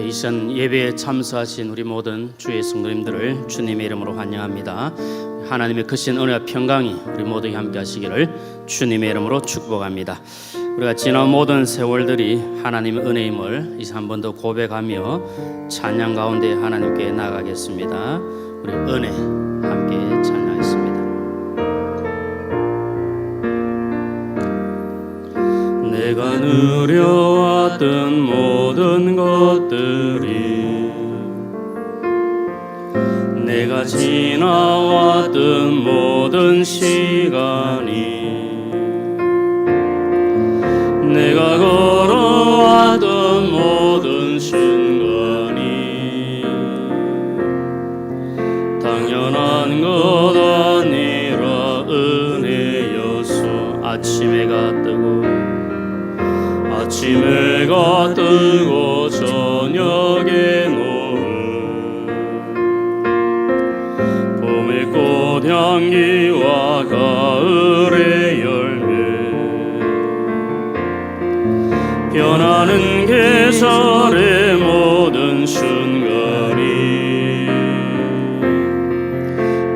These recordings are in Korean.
이 시간 예배에 참석하신 우리 모든 주의 성도님들을 주님의 이름으로 환영합니다. 하나님의 크신 은혜와 평강이 우리 모두에게 함께 하시기를 주님의 이름으로 축복합니다. 우리가 지난 모든 세월들이 하나님의 은혜임을 이제 한 번 더 고백하며 찬양 가운데 하나님께 나가겠습니다. 우리 은혜 함께 찬양했습니다. 내가 누려왔던 모든 것들이, 내가 지나왔던 모든 시간이, 내가 걸어왔던 모든 순간이 당연한 것 아니라 은혜여서 아침 해가 뜨고 아침 해가 뜨고 저녁에 노을, 봄의 꽃향기와 가을의 열매, 변하는 계절의 모든 순간이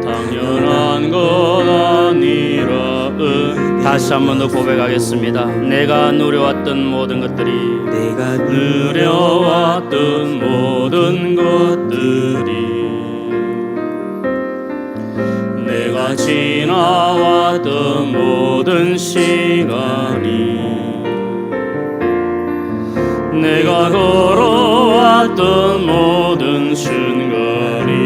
당연한 것 아니라 다시 한 번 더 고백하겠습니다. 내가 누려왔던 모든 것들이, 내가 누려왔던 모든 것들이, 내가 지나왔던 모든 시간이, 내가 걸어왔던 모든 순간이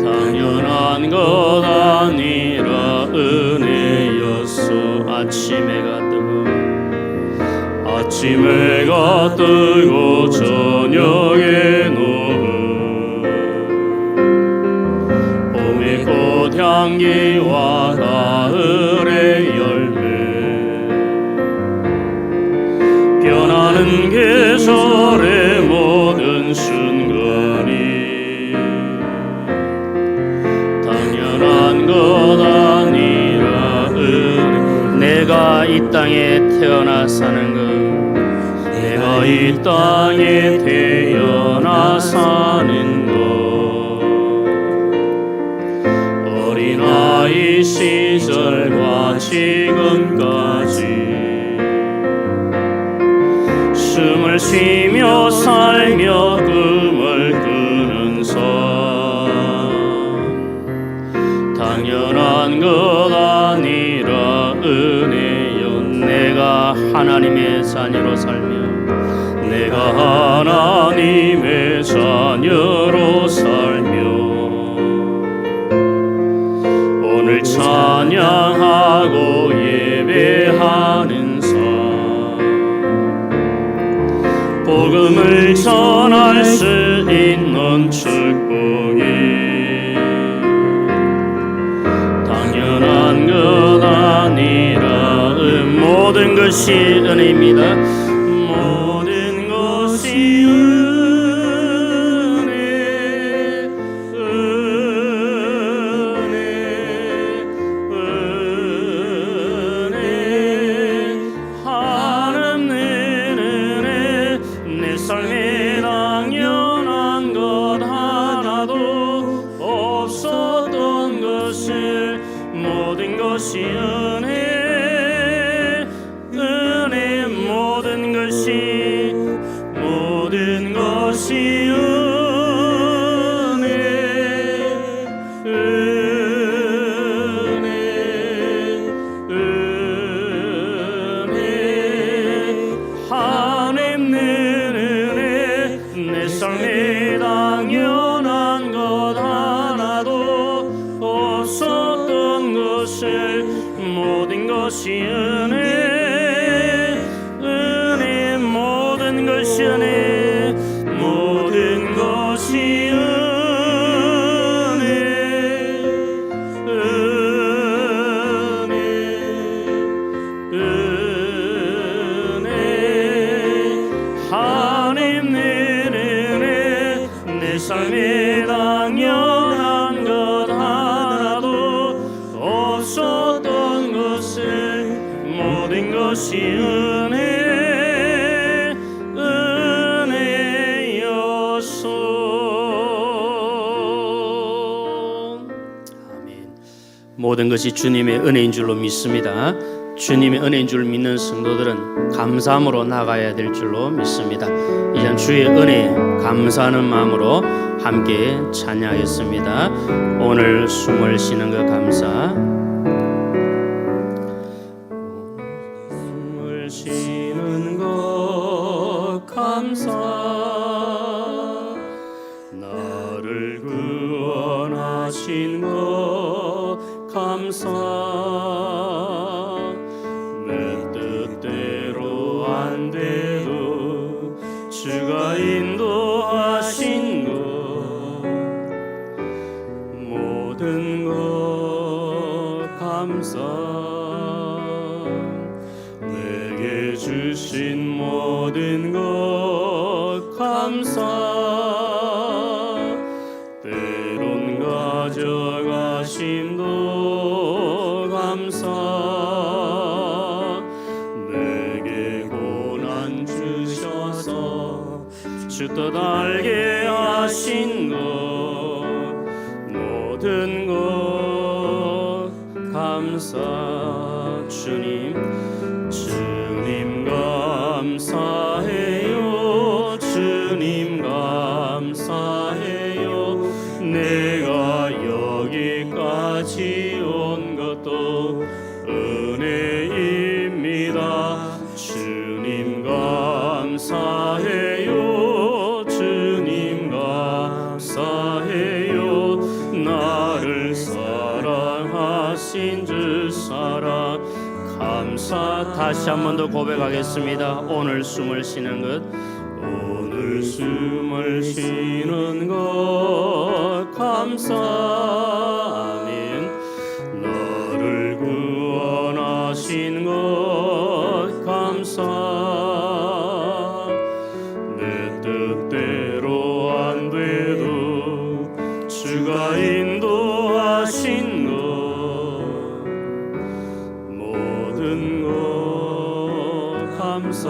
당연한 것 아니라 은혜였어. 아침 해가 뜨고 아침 해가 뜨고 저녁에 노을, 봄의 꽃향기와 가을의 열매, 변하는 계절의 모든 순간이 당연한 것 아니라 은혜. 내가 이 땅에 태어나 사는 것, 내가 이 땅에 태어나 사는 것, 어린아이 시절과 지금까지 숨을 쉬며 살며 꿈을 꾸는 삶, 당연한 것 아니라 은혜여. 내가 하나님의 자녀로 살며, 내가 하나님의 자녀로 살며 오늘 찬양하고 예배하는 삶, 복음을 전할 수 있는 축복이 당연한 것 아니라 모든 것이 은혜입니다. 모든 것이 은혜, 은혜, 은혜, 하나님의 은혜. 내 삶에 당연한 것 하나도 없었던 것을 모든 것이 은혜, 은혜, 모든 것이, 모든 것이 은혜, 은혜, 은혜, 하나님의 은혜. 내 삶에 당연한 것 하나도 없었던 것을 모든 것이 은혜, 은혜, 모든 것이 은혜, 모든 것이 은혜, 은혜, 은혜, 하나님의 은혜. 내 삶에 당연한 것 하나도 없었던 것을 모든 것이 은혜, 은혜, 모든 것이 주님의 은혜인 줄로 믿습니다. 주님의 은혜인 줄 믿는 성도들은 감사함으로 나가야 될 줄로 믿습니다. 이제 주의 은혜에 감사하는 마음으로 함께 찬양하겠습니다. 오늘 숨을 쉬는 것 감사. 숨을 쉬는 것 감사. 나를 구원하신 것 감사. 내 뜻대로 안 돼도 주가 인도하신 것 모든 것 감사. 내게 주신 모든 것 감사. 때론 가져가심도 감사. 내게 고난 주셔서 주 뜻 알게 하신 것 모든 것 감사. 주님 감사해요. 주님 감사해요. 내가 여기까지 온 것도 은혜입니다. 주님 감사해요. 주님 감사해요. 나를 사랑하신 주 사랑 감사. 다시 한 번 더 고백하겠습니다. 오늘 숨을 쉬는 것 오늘 숨을 쉬는 것 감사. 아멘. 나를 구원하신 것 감사. 내 뜻대로 안 돼도 주가 인도하신 것 모든 것 감사.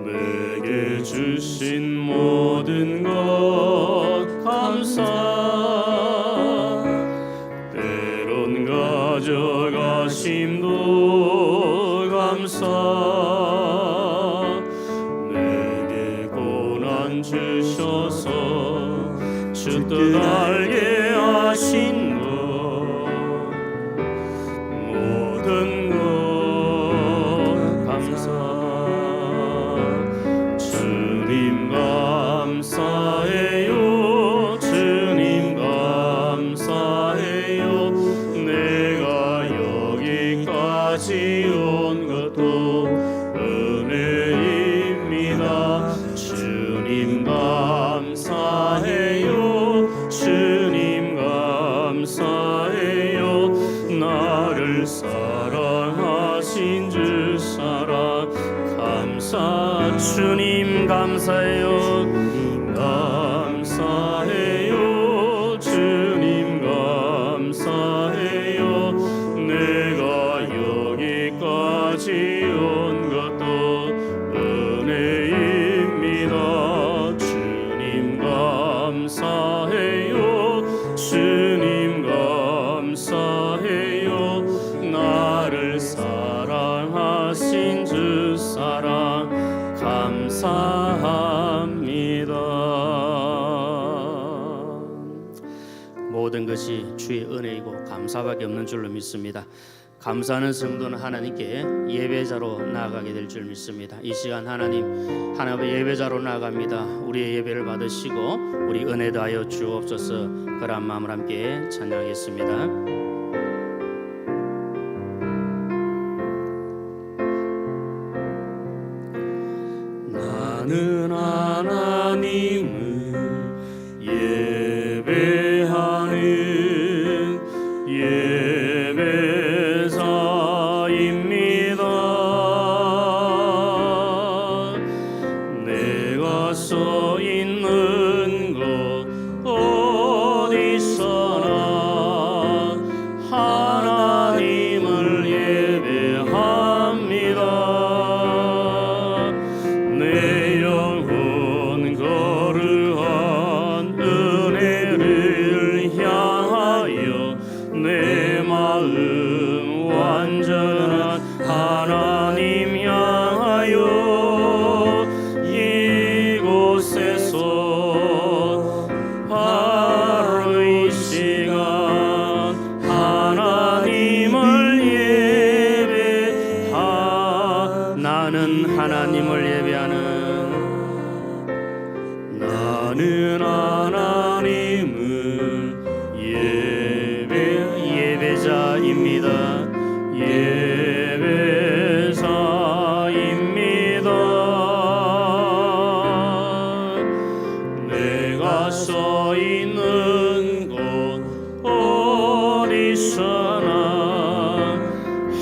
내게 주신 모든 것 감사. 때론 가져가심도 감사. 내게 고난 주셔서 주 뜻 알게 하신 것 모든 것 감사. 주님 감사해요. 주님 감사해요. 내가 여기까지 온 것도 은혜입니다. 주님 감사해요. 주님 감사해요. 나를 사랑하신 주 사랑 감사. 주님 감사해요. 감사해요. 주님 감사해요. 내가 여기까지 온 것도 은혜입니다. 주님 감사해요. 주님 감사해요. 나를 사랑하신 주 사랑 감사합니다. 모든 것이 주의 은혜이고 감사밖에 없는 줄로 믿습니다. 감사하는 성도는 하나님께 예배자로 나아가게 될 줄 믿습니다. 이 시간 하나님 예배자로 나아갑니다. 우리의 예배를 받으시고 우리 은혜 다하여 주옵소서. 그런 마음을 함께 찬양하겠습니다. 나는 하나님을 예배하는 예배자입니다. 내가 서 있는 곳 어디서나 서 있는 곳 어디서나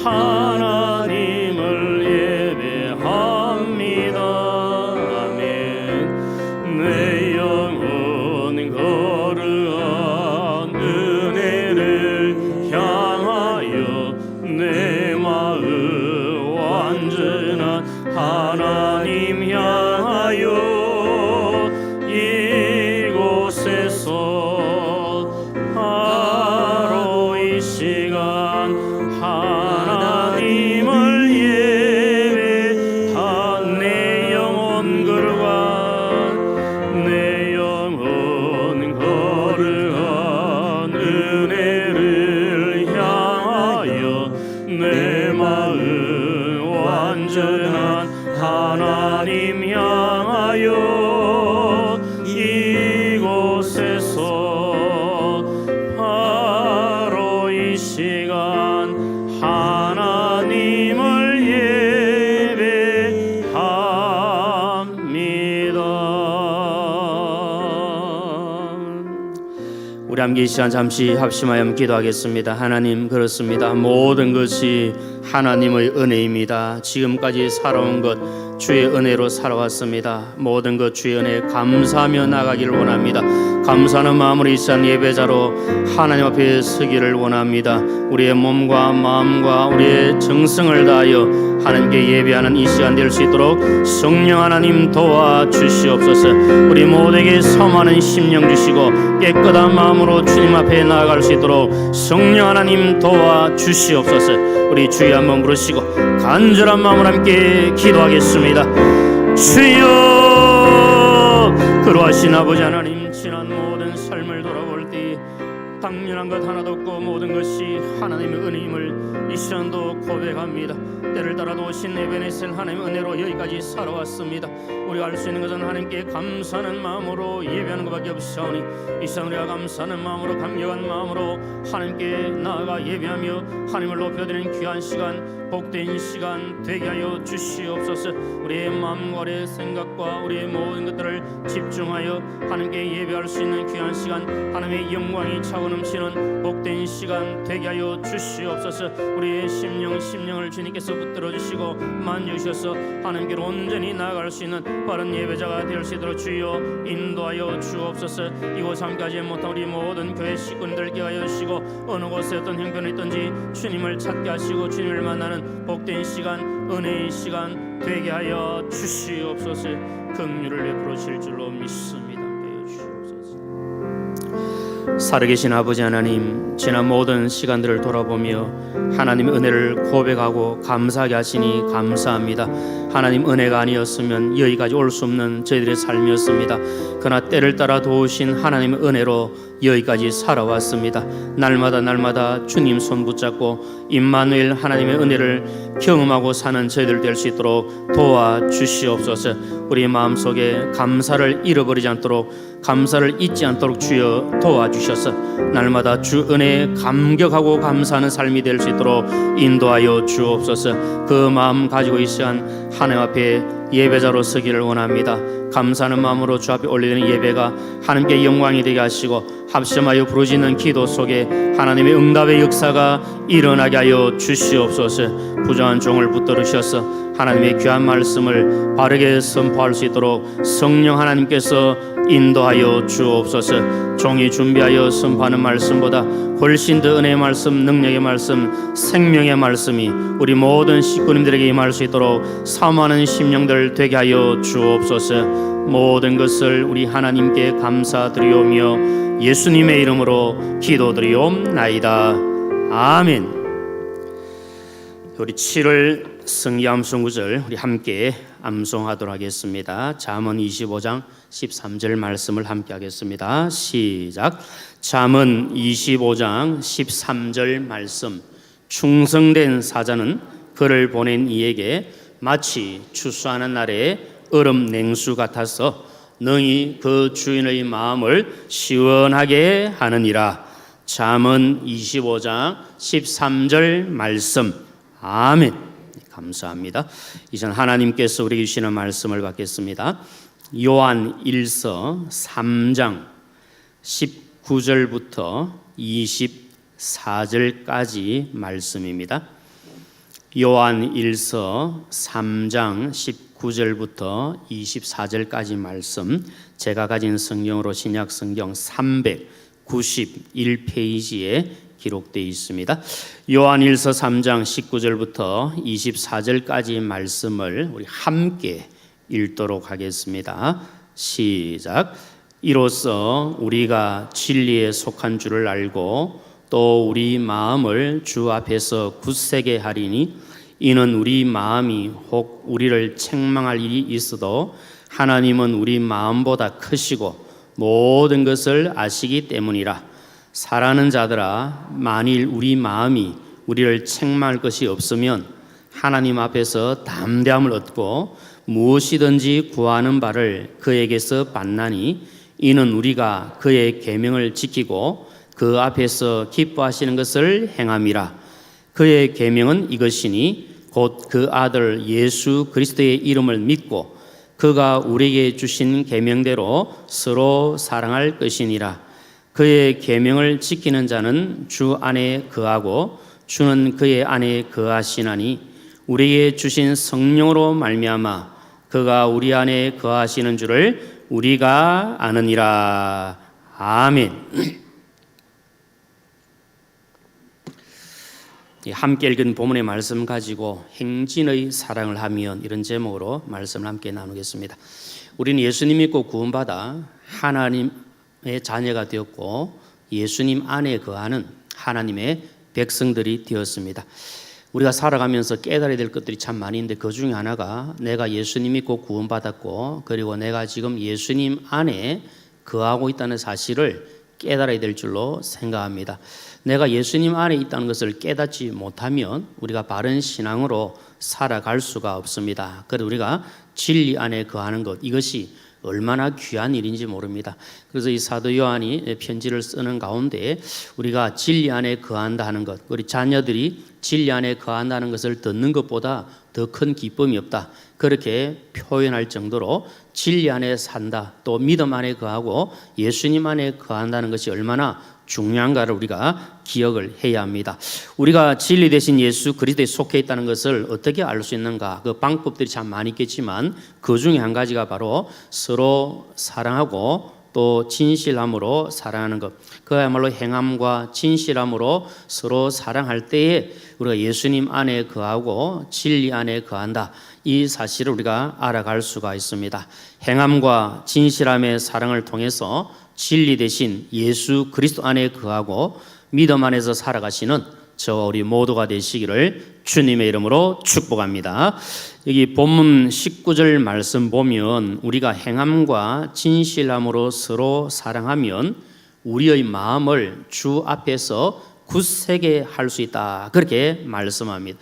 하나님을 예배합니다. 아멘. 내 영혼 거룩한 은혜를 향하여 내 마음 완전한 하나님 향하여 이곳에서 바로 이 시간 하나님을 예배한 내 영혼 거룩한 내 영혼 거룩한 은혜를 향하여 내 마음 완전한 하나님 향하여 이곳에서 바로 이 시간 하나님을 예배합니다. 우리 함께 이 시간 잠시 합심하여 기도하겠습니다. 하나님, 그렇습니다. 모든 것이 하나님의 은혜입니다. 지금까지 살아온 것 주의 은혜로 살아왔습니다. 모든 것 주의 은혜에 감사하며 나가기를 원합니다. 감사하는 마음으로 이 시간 예배자로 하나님 앞에 서기를 원합니다. 우리의 몸과 마음과 우리의 정성을 다하여 하나님께 예배하는 이 시간 될 수 있도록 성령 하나님 도와주시옵소서. 우리 모두에게 섬하는 심령 주시고 깨끗한 마음으로 주님 앞에 나아갈 수 있도록 성령 하나님 도와주시옵소서. 우리 주여 한번 부르시고 간절한 마음으로 함께 기도하겠습니다. 주여, 그러하신 아버지 하나님, 지난 모든 삶을 돌아볼 때 당연한 것 하나도 없고 모든 것이 하나님의 은혜임을 이 시간도 고백합니다. 때를 따라도 오신 에베네셀 하나님의 은혜로 여기까지 살아왔습니다. 우리가 알 수 있는 것은 하나님께 감사하는 마음으로 예배하는 것밖에 없사오니 이 시간 우리가 감사하는 마음으로 감격한 마음으로 하나님께 나아가 예배하며 하나님을 높여드리는 귀한 시간, 복된 시간 되게 하여 주시옵소서. 우리의 마음과 우리의 생각과 우리의 모든 것들을 집중하여 하나님께 예배할 수 있는 귀한 시간, 하나님의 영광이 차고 넘치는 복된 시간 되게 하여 주시옵소서. 우리의 심령을 주님께서 붙들어 주시고 만져주셔서 하나님께로 온전히 나아갈 수 있는 바른 예배자가 될 수 있도록 주여 인도하여 주옵소서. 이곳 함께하지 못한 우리 모든 교회 식구들께 하여 주시고 어느 곳에 어떤 형편이 있든지 주님을 찾게 하시고 주님을 만나는 복된 시간, 은혜의 시간 되게 하여 주시옵소서. 긍휼을 베푸실 줄로 믿습니다. 살아계신 아버지 하나님, 지난 모든 시간들을 돌아보며 하나님의 은혜를 고백하고 감사하게 하시니 감사합니다. 하나님 은혜가 아니었으면 여기까지 올 수 없는 저희들의 삶이었습니다. 그러나 때를 따라 도우신 하나님의 은혜로 여기까지 살아왔습니다. 날마다 주님 손 붙잡고 임마누엘 하나님의 은혜를 경험하고 사는 저희들 될 수 있도록 도와주시옵소서. 우리 마음속에 감사를 잃어버리지 않도록, 감사를 잊지 않도록 주여 도와주셔서 날마다 주 은혜에 감격하고 감사하는 삶이 될 수 있도록 인도하여 주옵소서. 그 마음 가지고 이 시간 하나님 앞에 예배자로 서기를 원합니다. 감사하는 마음으로 주 앞에 올리는 예배가 하나님께 영광이 되게 하시고 합심하여 부르짖는 기도 속에 하나님의 응답의 역사가 일어나게 하여 주시옵소서. 부정한 종을 붙들으셔서 하나님의 귀한 말씀을 바르게 선포할 수 있도록 성령 하나님께서 인도하여 주옵소서. 종이 준비하여 선포하는 말씀보다 훨씬 더 은혜의 말씀, 능력의 말씀, 생명의 말씀이 우리 모든 식구님들에게 임할 수 있도록 사모하는 심령들 되게 하여 주옵소서. 모든 것을 우리 하나님께 감사드리오며 예수님의 이름으로 기도드리옵나이다. 아멘. 우리 7월 성기 암송 구절 우리 함께 암송하도록 하겠습니다. 잠언 25장 13절 말씀을 함께 하겠습니다. 시작. 잠언 25장 13절 말씀. 충성된 사자는 그를 보낸 이에게 마치 추수하는 날에 얼음 냉수 같아서 능히 그 주인의 마음을 시원하게 하느니라. 잠언 25장 13절 말씀. 아멘. 감사합니다. 이제 하나님께서 우리에게 주시는 말씀을 받겠습니다. 요한 1서 3장 19절부터 24절까지 말씀입니다. 요한 1서 3장 19절부터 24절까지 말씀, 제가 가진 성경으로 신약 성경 391페이지에 기록되어 있습니다. 요한 1서 3장 19절부터 24절까지 말씀을 우리 함께 읽도록 하겠습니다. 시작. 이로써 우리가 진리에 속한 줄을 알고 또 우리 마음을 주 앞에서 굳세게 하리니, 이는 우리 마음이 혹 우리를 책망할 일이 있어도 하나님은 우리 마음보다 크시고 모든 것을 아시기 때문이라. 사랑하는 자들아, 만일 우리 마음이 우리를 책망할 것이 없으면 하나님 앞에서 담대함을 얻고 무엇이든지 구하는 바를 그에게서 받나니, 이는 우리가 그의 계명을 지키고 그 앞에서 기뻐하시는 것을 행함이라. 그의 계명은 이것이니 곧 그 아들 예수 그리스도의 이름을 믿고 그가 우리에게 주신 계명대로 서로 사랑할 것이니라. 그의 계명을 지키는 자는 주 안에 거하고 주는 그의 안에 거하시나니, 우리에게 주신 성령으로 말미암아 그가 우리 안에 거하시는 줄을 우리가 아느니라. 아멘. 함께 읽은 본문의 말씀 가지고 행진의 사랑을 하면, 이런 제목으로 말씀을 함께 나누겠습니다. 우리는 예수님 믿고 구원받아 하나님의 자녀가 되었고 예수님 안에 거하는 하나님의 백성들이 되었습니다. 우리가 살아가면서 깨달아야 될 것들이 참 많이 있는데, 그 중에 하나가 내가 예수님 믿고 구원받았고 그리고 내가 지금 예수님 안에 거하고 있다는 사실을 깨달아야 될 줄로 생각합니다. 내가 예수님 안에 있다는 것을 깨닫지 못하면 우리가 바른 신앙으로 살아갈 수가 없습니다. 그래서 우리가 진리 안에 거하는 것, 이것이 얼마나 귀한 일인지 모릅니다. 그래서 이 사도 요한이 편지를 쓰는 가운데 우리가 진리 안에 거한다 하는 것, 우리 자녀들이 진리 안에 거한다는 것을 듣는 것보다 더 큰 기쁨이 없다, 그렇게 표현할 정도로 진리 안에 산다, 또 믿음 안에 거하고 예수님 안에 거한다는 것이 얼마나 중요한가를 우리가 기억을 해야 합니다. 우리가 진리 대신 예수 그리스도에 속해 있다는 것을 어떻게 알 수 있는가? 그 방법들이 참 많이 있겠지만 그 중에 한 가지가 바로 서로 사랑하고 또 진실함으로 사랑하는 것. 그야말로 행함과 진실함으로 서로 사랑할 때에 우리가 예수님 안에 거하고 진리 안에 거한다, 이 사실을 우리가 알아갈 수가 있습니다. 행함과 진실함의 사랑을 통해서 진리 대신 예수 그리스도 안에 거하고 믿음 안에서 살아가시는 저와 우리 모두가 되시기를 주님의 이름으로 축복합니다. 여기 본문 19절 말씀 보면 우리가 행함과 진실함으로 서로 사랑하면 우리의 마음을 주 앞에서 굳세게 할 수 있다, 그렇게 말씀합니다.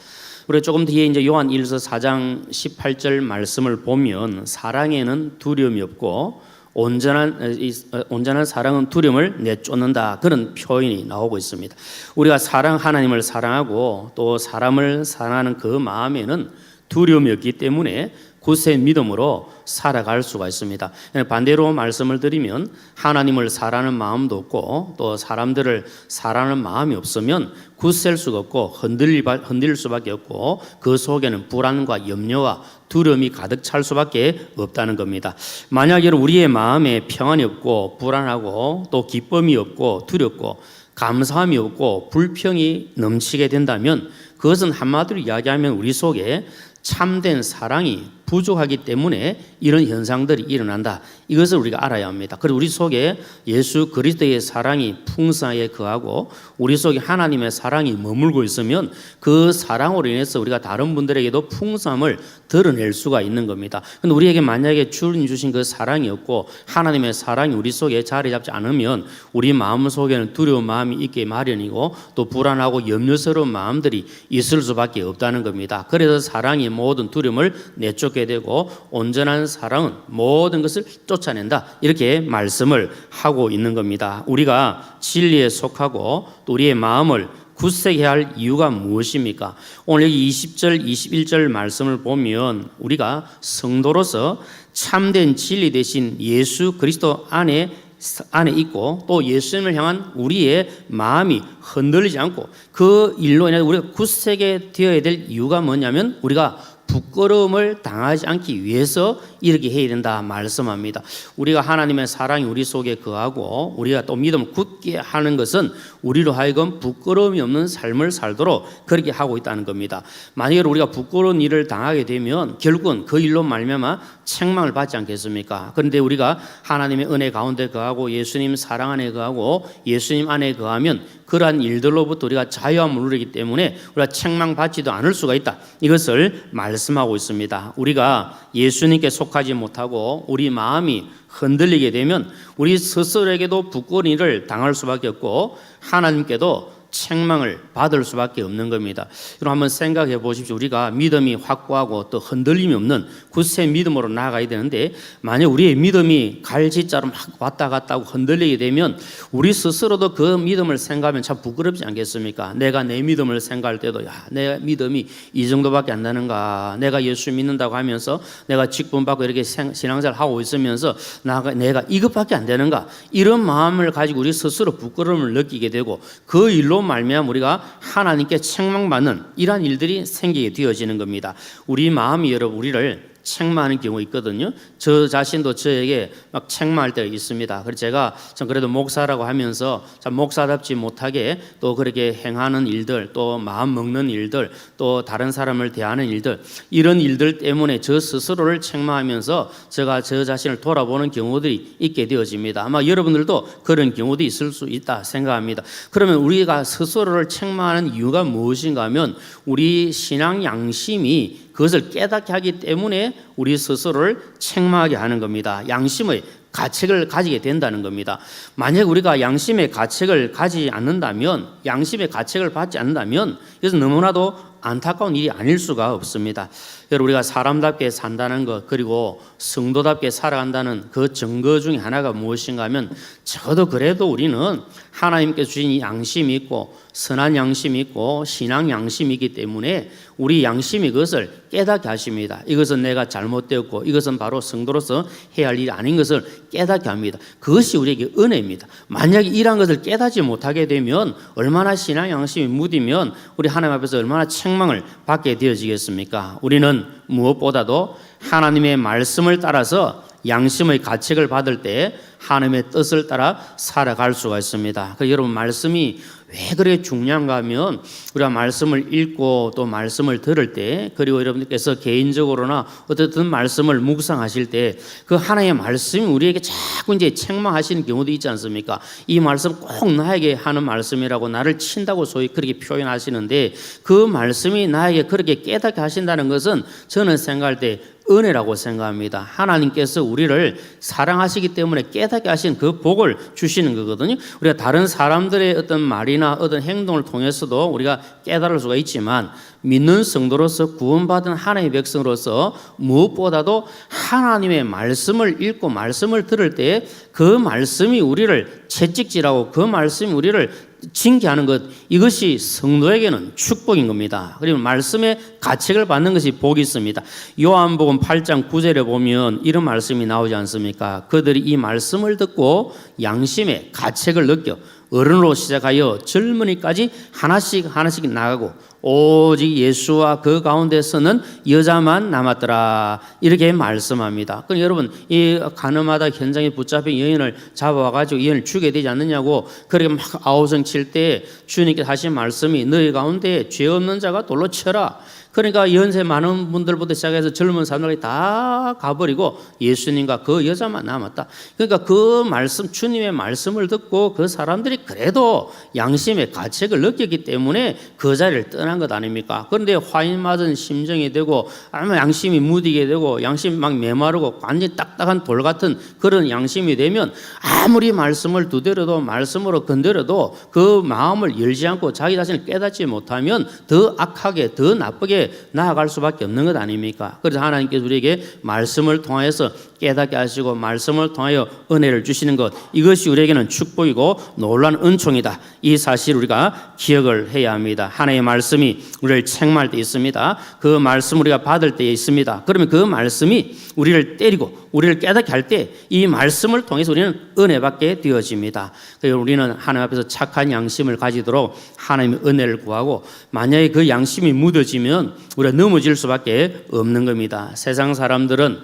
우리 조금 뒤에 이제 요한 1서 4장 18절 말씀을 보면 사랑에는 두려움이 없고 온전한 사랑은 두려움을 내쫓는다, 그런 표현이 나오고 있습니다. 우리가 하나님을 사랑하고 또 사람을 사랑하는 그 마음에는 두려움이 없기 때문에 굳세 믿음으로 살아갈 수가 있습니다. 반대로 말씀을 드리면 하나님을 사랑하는 마음도 없고 또 사람들을 사랑하는 마음이 없으면 굳셀 수가 없고 흔들릴 수밖에 없고 그 속에는 불안과 염려와 두려움이 가득 찰 수밖에 없다는 겁니다. 만약에 우리의 마음에 평안이 없고 불안하고 또 기쁨이 없고 두렵고 감사함이 없고 불평이 넘치게 된다면 그것은 한마디로 이야기하면 우리 속에 참된 사랑이 부족하기 때문에 이런 현상들이 일어난다, 이것을 우리가 알아야 합니다. 그리고 우리 속에 예수 그리스도의 사랑이 풍성하게 거하고 우리 속에 하나님의 사랑이 머물고 있으면 그 사랑으로 인해서 우리가 다른 분들에게도 풍성함을 드러낼 수가 있는 겁니다. 그런데 우리에게 만약에 주님 주신 그 사랑이 없고 하나님의 사랑이 우리 속에 자리 잡지 않으면 우리 마음 속에는 두려운 마음이 있게 마련이고 또 불안하고 염려스러운 마음들이 있을 수밖에 없다는 겁니다. 그래서 사랑이 모든 두려움을 내쫓게 되고 온전한 사랑은 모든 것을 쫓아낸다, 이렇게 말씀을 하고 있는 겁니다. 우리가 진리에 속하고 또 우리의 마음을 굳세게 할 이유가 무엇입니까? 오늘 여기 20절 21절 말씀을 보면 우리가 성도로서 참된 진리 대신 예수 그리스도 안에 안에 있고 또 예수님을 향한 우리의 마음이 흔들리지 않고 그 일로 인해 우리가 굳세게 되어야 될 이유가 뭐냐면 우리가 부끄러움을 당하지 않기 위해서 이렇게 해야 된다 말씀합니다. 우리가 하나님의 사랑이 우리 속에 거하고 우리가 또 믿음을 굳게 하는 것은 우리로 하여금 부끄러움이 없는 삶을 살도록 그렇게 하고 있다는 겁니다. 만약에 우리가 부끄러운 일을 당하게 되면 결국은 그 일로 말미암아 책망을 받지 않겠습니까? 그런데 우리가 하나님의 은혜 가운데 거하고 예수님 사랑 안에 거하고 예수님 안에 거하면 그러한 일들로부터 우리가 자유함을 누리기 때문에 우리가 책망받지도 않을 수가 있다. 이것을 말씀하고 있습니다. 우리가 예수님께 속하지 못하고 우리 마음이 흔들리게 되면 우리 스스로에게도 부끄러운 일을 당할 수밖에 없고 하나님께도 책망을 받을 수밖에 없는 겁니다. 여러분 한번 생각해 보십시오. 우리가 믿음이 확고하고 또 흔들림이 없는 굳세 믿음으로 나아가야 되는데 만약 우리의 믿음이 갈짓자로 막 왔다 갔다 하고 흔들리게 되면 우리 스스로도 그 믿음을 생각하면 참 부끄럽지 않겠습니까? 내가 내 믿음을 생각할 때도 내 믿음이 이 정도밖에 안 나는가? 내가 예수 믿는다고 하면서 내가 직분받고 이렇게 신앙생활 하고 있으면서 내가 이것밖에 안 되는가? 이런 마음을 가지고 우리 스스로 부끄러움을 느끼게 되고 그 일로 말미암아 우리가 하나님께 책망받는 이러한 일들이 생기게 되어지는 겁니다. 우리 마음이 여러분 우리를 책망하는 경우 있거든요. 저 자신도 저에게 막 책망할 때가 있습니다. 그래서 제가 전 그래도 목사라고 하면서 참 목사답지 못하게 또 그렇게 행하는 일들, 또 마음 먹는 일들, 또 다른 사람을 대하는 일들, 이런 일들 때문에 저 스스로를 책망하면서 제가 저 자신을 돌아보는 경우들이 있게 되어집니다. 아마 여러분들도 그런 경우도 있을 수 있다 생각합니다. 그러면 우리가 스스로를 책망하는 이유가 무엇인가 하면 우리 신앙 양심이 그것을 깨닫게 하기 때문에 우리 스스로를 책망하게 하는 겁니다. 양심의 가책을 가지게 된다는 겁니다. 만약 우리가 양심의 가책을 가지지 않는다면, 양심의 가책을 받지 않는다면 이것은 너무나도 안타까운 일이 아닐 수가 없습니다. 여러분 우리가 사람답게 산다는 것 그리고 성도답게 살아간다는 그 증거 중에 하나가 무엇인가 하면 적어도 그래도 우리는 하나님께 주신 양심이 있고 선한 양심이 있고 신앙 양심이 있기 때문에 우리 양심이 그것을 깨닫게 하십니다. 이것은 내가 잘못되었고 이것은 바로 성도로서 해야 할 일이 아닌 것을 깨닫게 합니다. 그것이 우리에게 은혜입니다. 만약에 이러한 것을 깨닫지 못하게 되면 얼마나 신앙 양심이 무디면 우리 하나님 앞에서 얼마나 책망을 받게 되어지겠습니까? 우리는 무엇보다도 하나님의 말씀을 따라서 양심의 가책을 받을 때 하나님의 뜻을 따라 살아갈 수가 있습니다. 여러분 말씀이 왜 그렇게 중요한가 하면 우리가 말씀을 읽고 또 말씀을 들을 때 그리고 여러분들께서 개인적으로나 어떻든 말씀을 묵상하실 때 그 하나님의 말씀이 우리에게 자꾸 이제 책망하시는 경우도 있지 않습니까? 이 말씀 꼭 나에게 하는 말씀이라고 나를 친다고 소위 그렇게 표현하시는데 그 말씀이 나에게 그렇게 깨닫게 하신다는 것은 저는 생각할 때 은혜라고 생각합니다. 하나님께서 우리를 사랑하시기 때문에 깨닫게 하신 그 복을 주시는 거거든요. 우리가 다른 사람들의 어떤 말이나 어떤 행동을 통해서도 우리가 깨달을 수가 있지만 믿는 성도로서 구원받은 하나님의 백성으로서 무엇보다도 하나님의 말씀을 읽고 말씀을 들을 때 그 말씀이 우리를 채찍질하고 그 말씀이 우리를 징계하는 것, 이것이 성도에게는 축복인 겁니다. 그리고 말씀의 가책을 받는 것이 복이 있습니다. 요한복음 8장 9절에 보면 이런 말씀이 나오지 않습니까? 그들이 이 말씀을 듣고 양심의 가책을 느껴 어른으로 시작하여 젊은이까지 하나씩 나가고 오직 예수와 그 가운데서는 여자만 남았더라 이렇게 말씀합니다. 그럼 여러분 이 가늠하다 현장에 붙잡힌 여인을 잡아와가지고 여인을 죽여야 되지 않느냐고 그렇게 막 아우성 칠 때 주님께서 하신 말씀이 너희 가운데 죄 없는 자가 돌로 쳐라. 그러니까 연세 많은 분들부터 시작해서 젊은 사람들이 다 가버리고 예수님과 그 여자만 남았다. 그러니까 그 말씀, 주님의 말씀을 듣고 그 사람들이 그래도 양심의 가책을 느꼈기 때문에 그 자리를 떠난 것 아닙니까? 그런데 화인 맞은 심정이 되고 아마 양심이 무디게 되고 양심이 막 메마르고 완전히 딱딱한 돌 같은 그런 양심이 되면 아무리 말씀을 두드려도 말씀으로 건드려도 그 마음을 열지 않고 자기 자신을 깨닫지 못하면 더 악하게 더 나쁘게 나아갈 수밖에 없는 것 아닙니까? 그래서 하나님께서 우리에게 말씀을 통하여서 깨닫게 하시고 말씀을 통하여 은혜를 주시는 것, 이것이 우리에게는 축복이고 놀라운 은총이다. 이 사실을 우리가 기억을 해야 합니다. 하나님의 말씀이 말씀이 우리를 책망할 때 있습니다. 그 말씀 우리가 받을 때에 있습니다. 그러면 그 말씀이 우리를 때리고 우리를 깨닫게 할 때 이 말씀을 통해서 우리는 은혜받게 되어집니다. 그래서 우리는 하나님 앞에서 착한 양심을 가지도록 하나님의 은혜를 구하고, 만약에 그 양심이 묻어지면 우리가 넘어질 수밖에 없는 겁니다. 세상 사람들은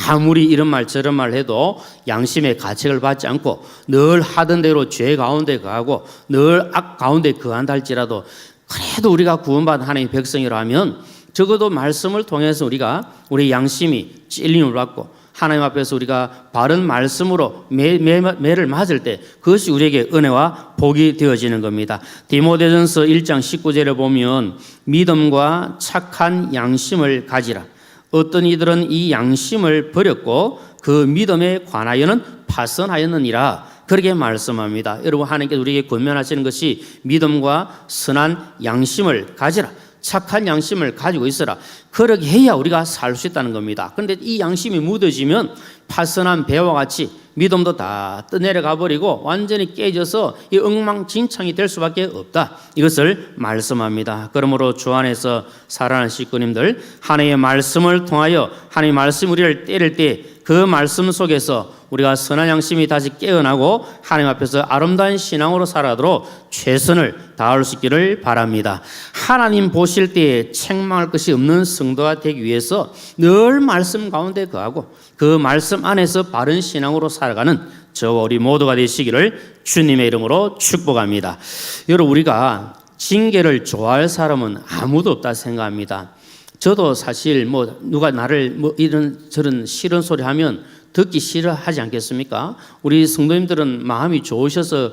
아무리 이런 말 저런 말 해도 양심의 가책을 받지 않고 늘 하던 대로 죄 가운데 거하고 늘 악 가운데 거한다 할지라도, 그래도 우리가 구원받은 하나님의 백성이라면 적어도 말씀을 통해서 우리가 우리 양심이 찔림을 받고 하나님 앞에서 우리가 바른 말씀으로 매를 맞을 때 그것이 우리에게 은혜와 복이 되어지는 겁니다. 디모데전서 1장 19절에 보면 믿음과 착한 양심을 가지라. 어떤 이들은 이 양심을 버렸고 그 믿음에 관하여는 파선하였느니라. 그렇게 말씀합니다. 여러분, 하나님께서 우리에게 권면하시는 것이 믿음과 선한 양심을 가지라. 착한 양심을 가지고 있어라. 그렇게 해야 우리가 살 수 있다는 겁니다. 그런데 이 양심이 묻어지면 파선한 배와 같이 믿음도 다 떠내려가 버리고 완전히 깨져서 이 엉망진창이 될 수밖에 없다. 이것을 말씀합니다. 그러므로 주 안에서 살아가는 식구님들, 하나님의 말씀을 통하여 하나님의 말씀 우리를 때릴 때 그 말씀 속에서 우리가 선한 양심이 다시 깨어나고 하나님 앞에서 아름다운 신앙으로 살아도록 최선을 다할 수 있기를 바랍니다. 하나님 보실 때에 책망할 것이 없는 성도가 되기 위해서 늘 말씀 가운데 거하고 그 말씀 안에서 바른 신앙으로 살아가는 저와 우리 모두가 되시기를 주님의 이름으로 축복합니다. 여러분, 우리가 징계를 좋아할 사람은 아무도 없다 생각합니다. 저도 사실 누가 나를 이런 저런 싫은 소리 하면 듣기 싫어하지 않겠습니까? 우리 성도님들은 마음이 좋으셔서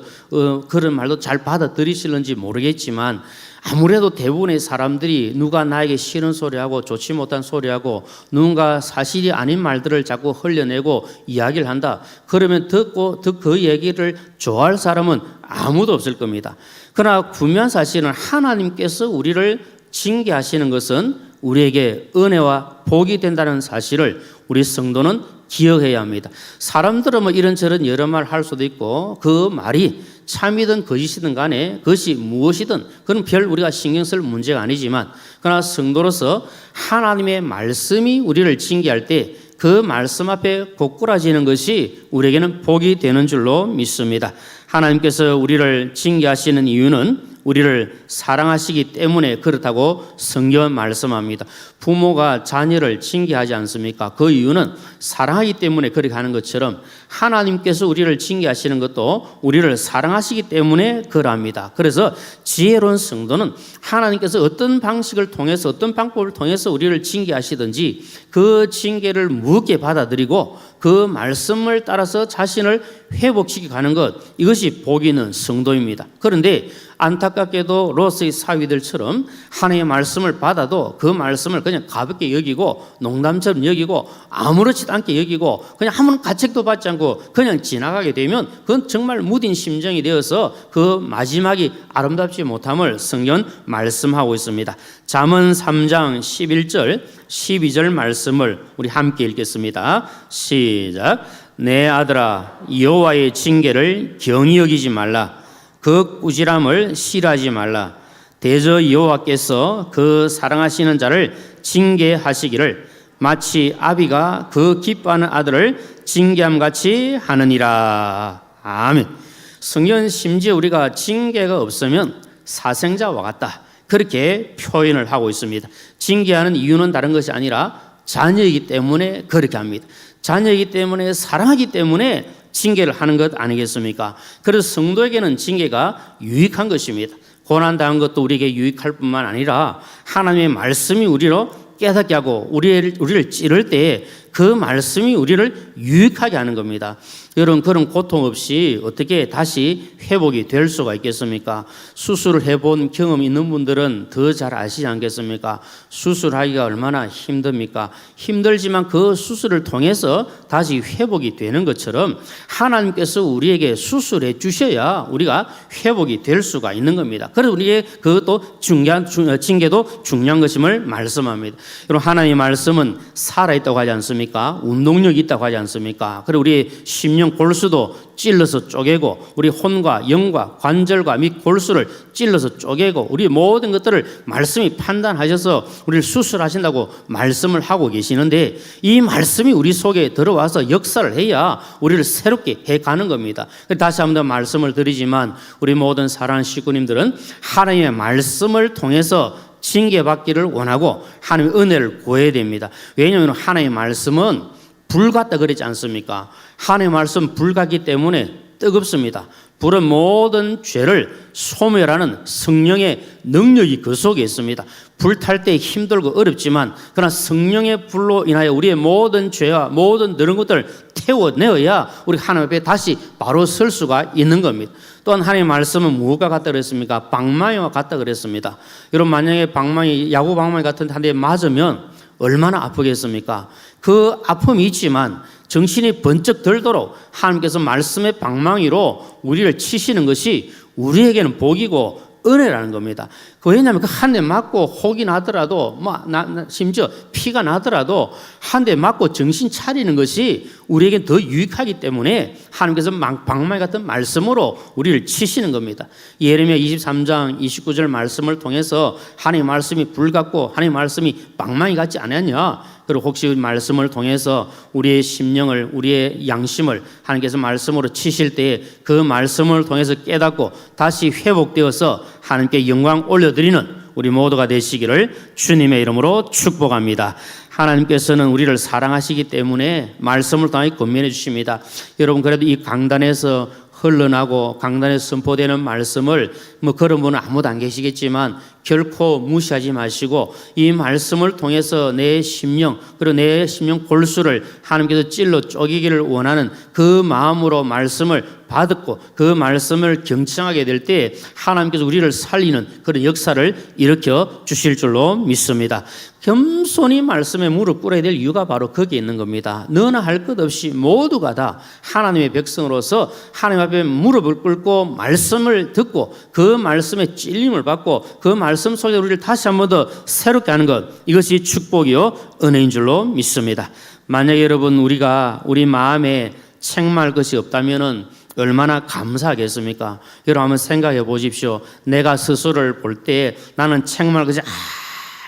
그런 말도 잘 받아들이실는지 모르겠지만, 아무래도 대부분의 사람들이 누가 나에게 싫은 소리하고 좋지 못한 소리하고 누군가 사실이 아닌 말들을 자꾸 흘려내고 이야기를 한다. 그러면 듣고 그 얘기를 좋아할 사람은 아무도 없을 겁니다. 그러나 분명한 사실은 하나님께서 우리를 징계하시는 것은 우리에게 은혜와 복이 된다는 사실을 우리 성도는 기억해야 합니다. 사람들은 이런저런 여러 말 할 수도 있고 그 말이 참이든 거짓이든 간에 그것이 무엇이든 그건 별 우리가 신경 쓸 문제가 아니지만, 그러나 성도로서 하나님의 말씀이 우리를 징계할 때 그 말씀 앞에 고꾸라지는 것이 우리에게는 복이 되는 줄로 믿습니다. 하나님께서 우리를 징계하시는 이유는 우리를 사랑하시기 때문에 그렇다고 성경은 말씀합니다. 부모가 자녀를 징계하지 않습니까? 그 이유는 사랑하기 때문에 그렇게 하는 것처럼 하나님께서 우리를 징계하시는 것도 우리를 사랑하시기 때문에 그러합니다. 그래서 지혜로운 성도는 하나님께서 어떤 방식을 통해서 어떤 방법을 통해서 우리를 징계하시든지 그 징계를 무겁게 받아들이고 그 말씀을 따라서 자신을 회복시켜 가는 것, 이것이 복이 있는 성도입니다. 그런데 안타깝게도 롯의 사위들처럼 하나님의 말씀을 받아도 그 말씀을 그냥 가볍게 여기고 농담처럼 여기고 아무렇지도 않게 여기고 그냥 아무런 가책도 받지 않고 그냥 지나가게 되면 그건 정말 무딘 심정이 되어서 그 마지막이 아름답지 못함을 성경은 말씀하고 있습니다. 잠언 3장 11절 12절 말씀을 우리 함께 읽겠습니다. 시작. 내 아들아, 여호와의 징계를 경히 여기지 말라. 그 꾸지람을 싫어하지 말라. 대저 여호와께서 그 사랑하시는 자를 징계하시기를 마치 아비가 그 기뻐하는 아들을 징계함같이 하느니라. 아멘. 성경은 심지어 우리가 징계가 없으면 사생자와 같다, 그렇게 표현을 하고 있습니다. 징계하는 이유는 다른 것이 아니라 자녀이기 때문에 그렇게 합니다. 자녀이기 때문에, 사랑하기 때문에 징계를 하는 것 아니겠습니까? 그래서 성도에게는 징계가 유익한 것입니다. 고난당한 것도 우리에게 유익할 뿐만 아니라 하나님의 말씀이 우리로 깨닫게 하고 우리를 찌를 때에 그 말씀이 우리를 유익하게 하는 겁니다. 여러분, 그런 고통 없이 어떻게 다시 회복이 될 수가 있겠습니까? 수술을 해본 경험 있는 분들은 더 잘 아시지 않겠습니까? 수술하기가 얼마나 힘듭니까? 힘들지만 그 수술을 통해서 다시 회복이 되는 것처럼 하나님께서 우리에게 수술해 주셔야 우리가 회복이 될 수가 있는 겁니다. 그래서 우리의 그것도 징계도 중요한 것임을 말씀합니다. 여러분, 하나님의 말씀은 살아있다고 하지 않습니까? 않습니까? 운동력이 있다고 하지 않습니까? 그리고 우리 심령 골수도 찔러서 쪼개고 우리 혼과 영과 관절과 및 골수를 찔러서 쪼개고 우리 모든 것들을 말씀이 판단하셔서 우리를 수술하신다고 말씀을 하고 계시는데 이 말씀이 우리 속에 들어와서 역사를 해야 우리를 새롭게 해가는 겁니다. 다시 한번 더 말씀을 드리지만 우리 모든 사랑하는 식구님들은 하나님의 말씀을 통해서 징계받기를 원하고 하나님의 은혜를 구해야 됩니다. 왜냐하면 하나님의 말씀은 불 같다 그러지 않습니까? 하나님의 말씀 불 같기 때문에 뜨겁습니다. 불은 모든 죄를 소멸하는 성령의 능력이 그 속에 있습니다. 불 탈 때 힘들고 어렵지만 그러나 성령의 불로 인하여 우리의 모든 죄와 모든 그런 것들을 태워내어야 우리 하나님 앞에 다시 바로 설 수가 있는 겁니다. 또한 하나님의 말씀은 무엇과 같다 그랬습니까? 방망이와 같다 그랬습니다. 여러분 만약에 방망이 야구 방망이 같은 한 대 맞으면 얼마나 아프겠습니까? 그 아픔이 있지만 정신이 번쩍 들도록 하나님께서 말씀의 방망이로 우리를 치시는 것이 우리에게는 복이고 은혜라는 겁니다. 왜냐하면 그 한 대 맞고 혹이 나더라도 심지어 피가 나더라도 한 대 맞고 정신 차리는 것이 우리에게 더 유익하기 때문에 하나님께서 방망이 같은 말씀으로 우리를 치시는 겁니다. 예레미야 23장 29절 말씀을 통해서 하나님의 말씀이 불 같고 하나님의 말씀이 방망이 같지 않았냐? 그리고 혹시 말씀을 통해서 우리의 심령을 우리의 양심을 하나님께서 말씀으로 치실 때에 그 말씀을 통해서 깨닫고 다시 회복되어서 하나님께 영광 올려드리는 우리 모두가 되시기를 주님의 이름으로 축복합니다. 하나님께서는 우리를 사랑하시기 때문에 말씀을 통해 권면해 주십니다. 여러분 그래도 이 강단에서 흘러나고 강단에서 선포되는 말씀을 그런 분은 아무도 안 계시겠지만 결코 무시하지 마시고 이 말씀을 통해서 내 심령 그리고 내 심령 골수를 하나님께서 찔러 쪼개기를 원하는 그 마음으로 말씀을 받았고 그 말씀을 경청하게 될 때 하나님께서 우리를 살리는 그런 역사를 일으켜 주실 줄로 믿습니다. 겸손히 말씀에 무릎 꿇어야 될 이유가 바로 거기에 있는 겁니다. 너나 할 것 없이 모두가 다 하나님의 백성으로서 하나님 앞에 무릎을 꿇고 말씀을 듣고 그 말씀에 찔림을 받고 그 말씀 속에 우리를 다시 한 번 더 새롭게 하는 것, 이것이 축복이요 은혜인 줄로 믿습니다. 만약에 여러분 우리가 우리 마음에 책망할 것이 없다면은 얼마나 감사하겠습니까? 여러분 한번 생각해 보십시오. 내가 스스로를 볼 때 나는 책망할 것이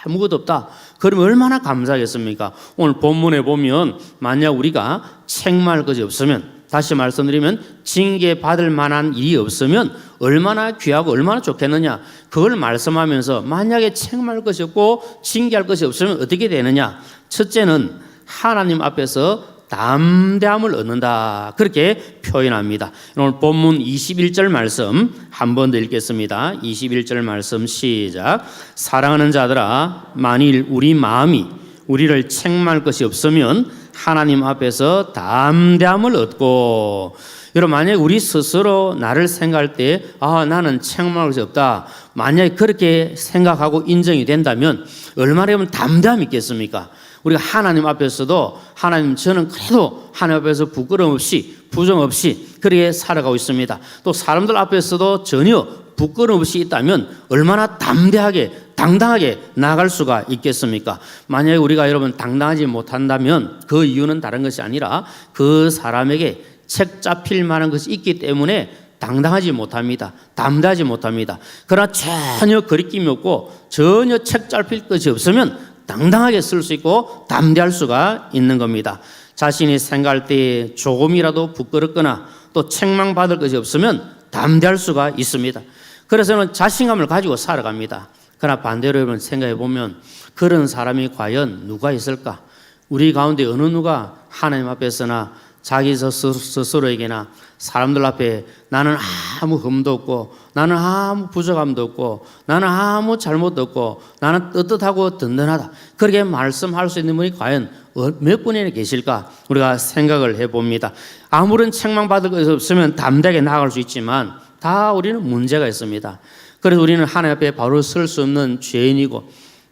아무것도 없다. 그러면 얼마나 감사하겠습니까? 오늘 본문에 보면 만약 우리가 책망할 것이 없으면, 다시 말씀드리면 징계받을 만한 일이 없으면 얼마나 귀하고 얼마나 좋겠느냐. 그걸 말씀하면서 만약에 책망할 것이 없고 징계할 것이 없으면 어떻게 되느냐. 첫째는 하나님 앞에서 담대함을 얻는다. 그렇게 표현합니다. 오늘 본문 21절 말씀 한 번 더 읽겠습니다. 21절 말씀 시작. 사랑하는 자들아, 만일 우리 마음이 우리를 책망할 것이 없으면 하나님 앞에서 담대함을 얻고, 여러분 만약에 우리 스스로 나를 생각할 때 나는 책망할 것이 없다, 만약에 그렇게 생각하고 인정이 된다면 얼마나 담대함이 있겠습니까? 우리가 하나님 앞에서도 하나님 저는 그래도 하나님 앞에서 부끄러움 없이 부정 없이 그렇게 살아가고 있습니다. 또 사람들 앞에서도 전혀 부끄러움 없이 있다면 얼마나 담대하게 당당하게 나아갈 수가 있겠습니까? 만약에 우리가 여러분 당당하지 못한다면 그 이유는 다른 것이 아니라 그 사람에게 책 잡힐 만한 것이 있기 때문에 당당하지 못합니다. 담대하지 못합니다. 그러나 전혀 거리낌이 없고 전혀 책 잡힐 것이 없으면 당당하게 쓸 수 있고 담대할 수가 있는 겁니다. 자신이 생각할 때 조금이라도 부끄럽거나 또 책망받을 것이 없으면 담대할 수가 있습니다. 그래서는 자신감을 가지고 살아갑니다. 그러나 반대로 여러분 생각해 보면 그런 사람이 과연 누가 있을까? 우리 가운데 어느 누가 하나님 앞에서나 자기 스스로에게나 사람들 앞에 나는 아무 흠도 없고 나는 아무 부족함도 없고 나는 아무 잘못도 없고 나는 떳떳하고 든든하다, 그렇게 말씀할 수 있는 분이 과연 몇 분이나 계실까? 우리가 생각을 해봅니다. 아무런 책망받을 것이 없으면 담대하게 나아갈 수 있지만 다 우리는 문제가 있습니다. 그래서 우리는 하나님 앞에 바로 설 수 없는 죄인이고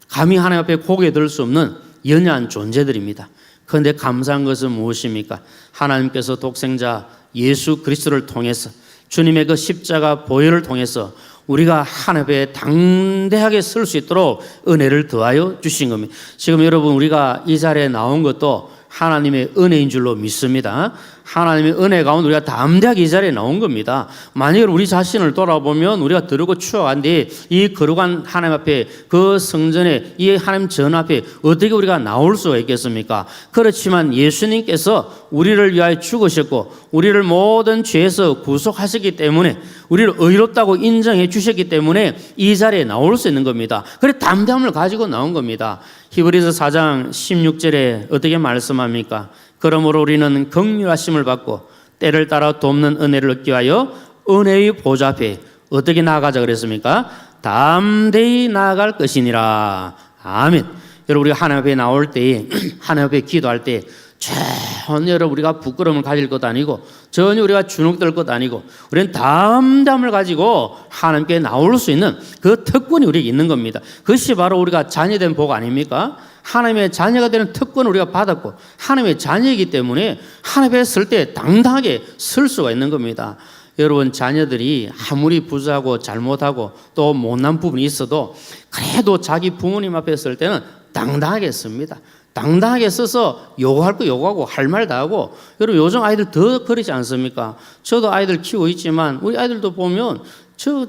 감히 하나님 앞에 고개 들 수 없는 연약한 존재들입니다. 그런데 감사한 것은 무엇입니까? 하나님께서 독생자 예수 그리스도를 통해서 주님의 그 십자가 보혈을 통해서 우리가 하나님 앞에 당대하게 설 수 있도록 은혜를 더하여 주신 겁니다. 지금 여러분 우리가 이 자리에 나온 것도 하나님의 은혜인 줄로 믿습니다. 하나님의 은혜 가운데 우리가 담대하게 이 자리에 나온 겁니다. 만약에 우리 자신을 돌아보면 우리가 더럽고 추악한 뒤에 이 거룩한 하나님 앞에 그 성전에 이 하나님 전 앞에 어떻게 우리가 나올 수가 있겠습니까? 그렇지만 예수님께서 우리를 위하여 죽으셨고 우리를 모든 죄에서 구속하셨기 때문에 우리를 의롭다고 인정해 주셨기 때문에 이 자리에 나올 수 있는 겁니다. 그래 담대함을 가지고 나온 겁니다. 히브리서 4장 16절에 어떻게 말씀합니까? 그러므로 우리는 긍휼하심을 받고 때를 따라 돕는 은혜를 얻기 위하여 은혜의 보좌 앞에 어떻게 나아가자 그랬습니까? 담대히 나아갈 것이니라. 아멘. 여러분 우리가 하나님 앞에 나올 때에 하나님 앞에 기도할 때 전혀 우리가 부끄러움을 가질 것 아니고 전혀 우리가 주눅들 것 아니고 우리는 담담을 가지고 하나님께 나올 수 있는 그 특권이 우리에게 있는 겁니다. 그것이 바로 우리가 자녀된 복 아닙니까? 하나님의 자녀가 되는 특권을 우리가 받았고 하나님의 자녀이기 때문에 하나님 앞에 설 때 당당하게 설 수가 있는 겁니다. 여러분 자녀들이 아무리 부족하고 잘못하고 또 못난 부분이 있어도 그래도 자기 부모님 앞에 설 때는 당당하게 씁니다. 당당하게 써서 요구할 거 요구하고 할 말 다 하고. 여러분 요즘 아이들 더 그러지 않습니까? 저도 아이들 키우고 있지만 우리 아이들도 보면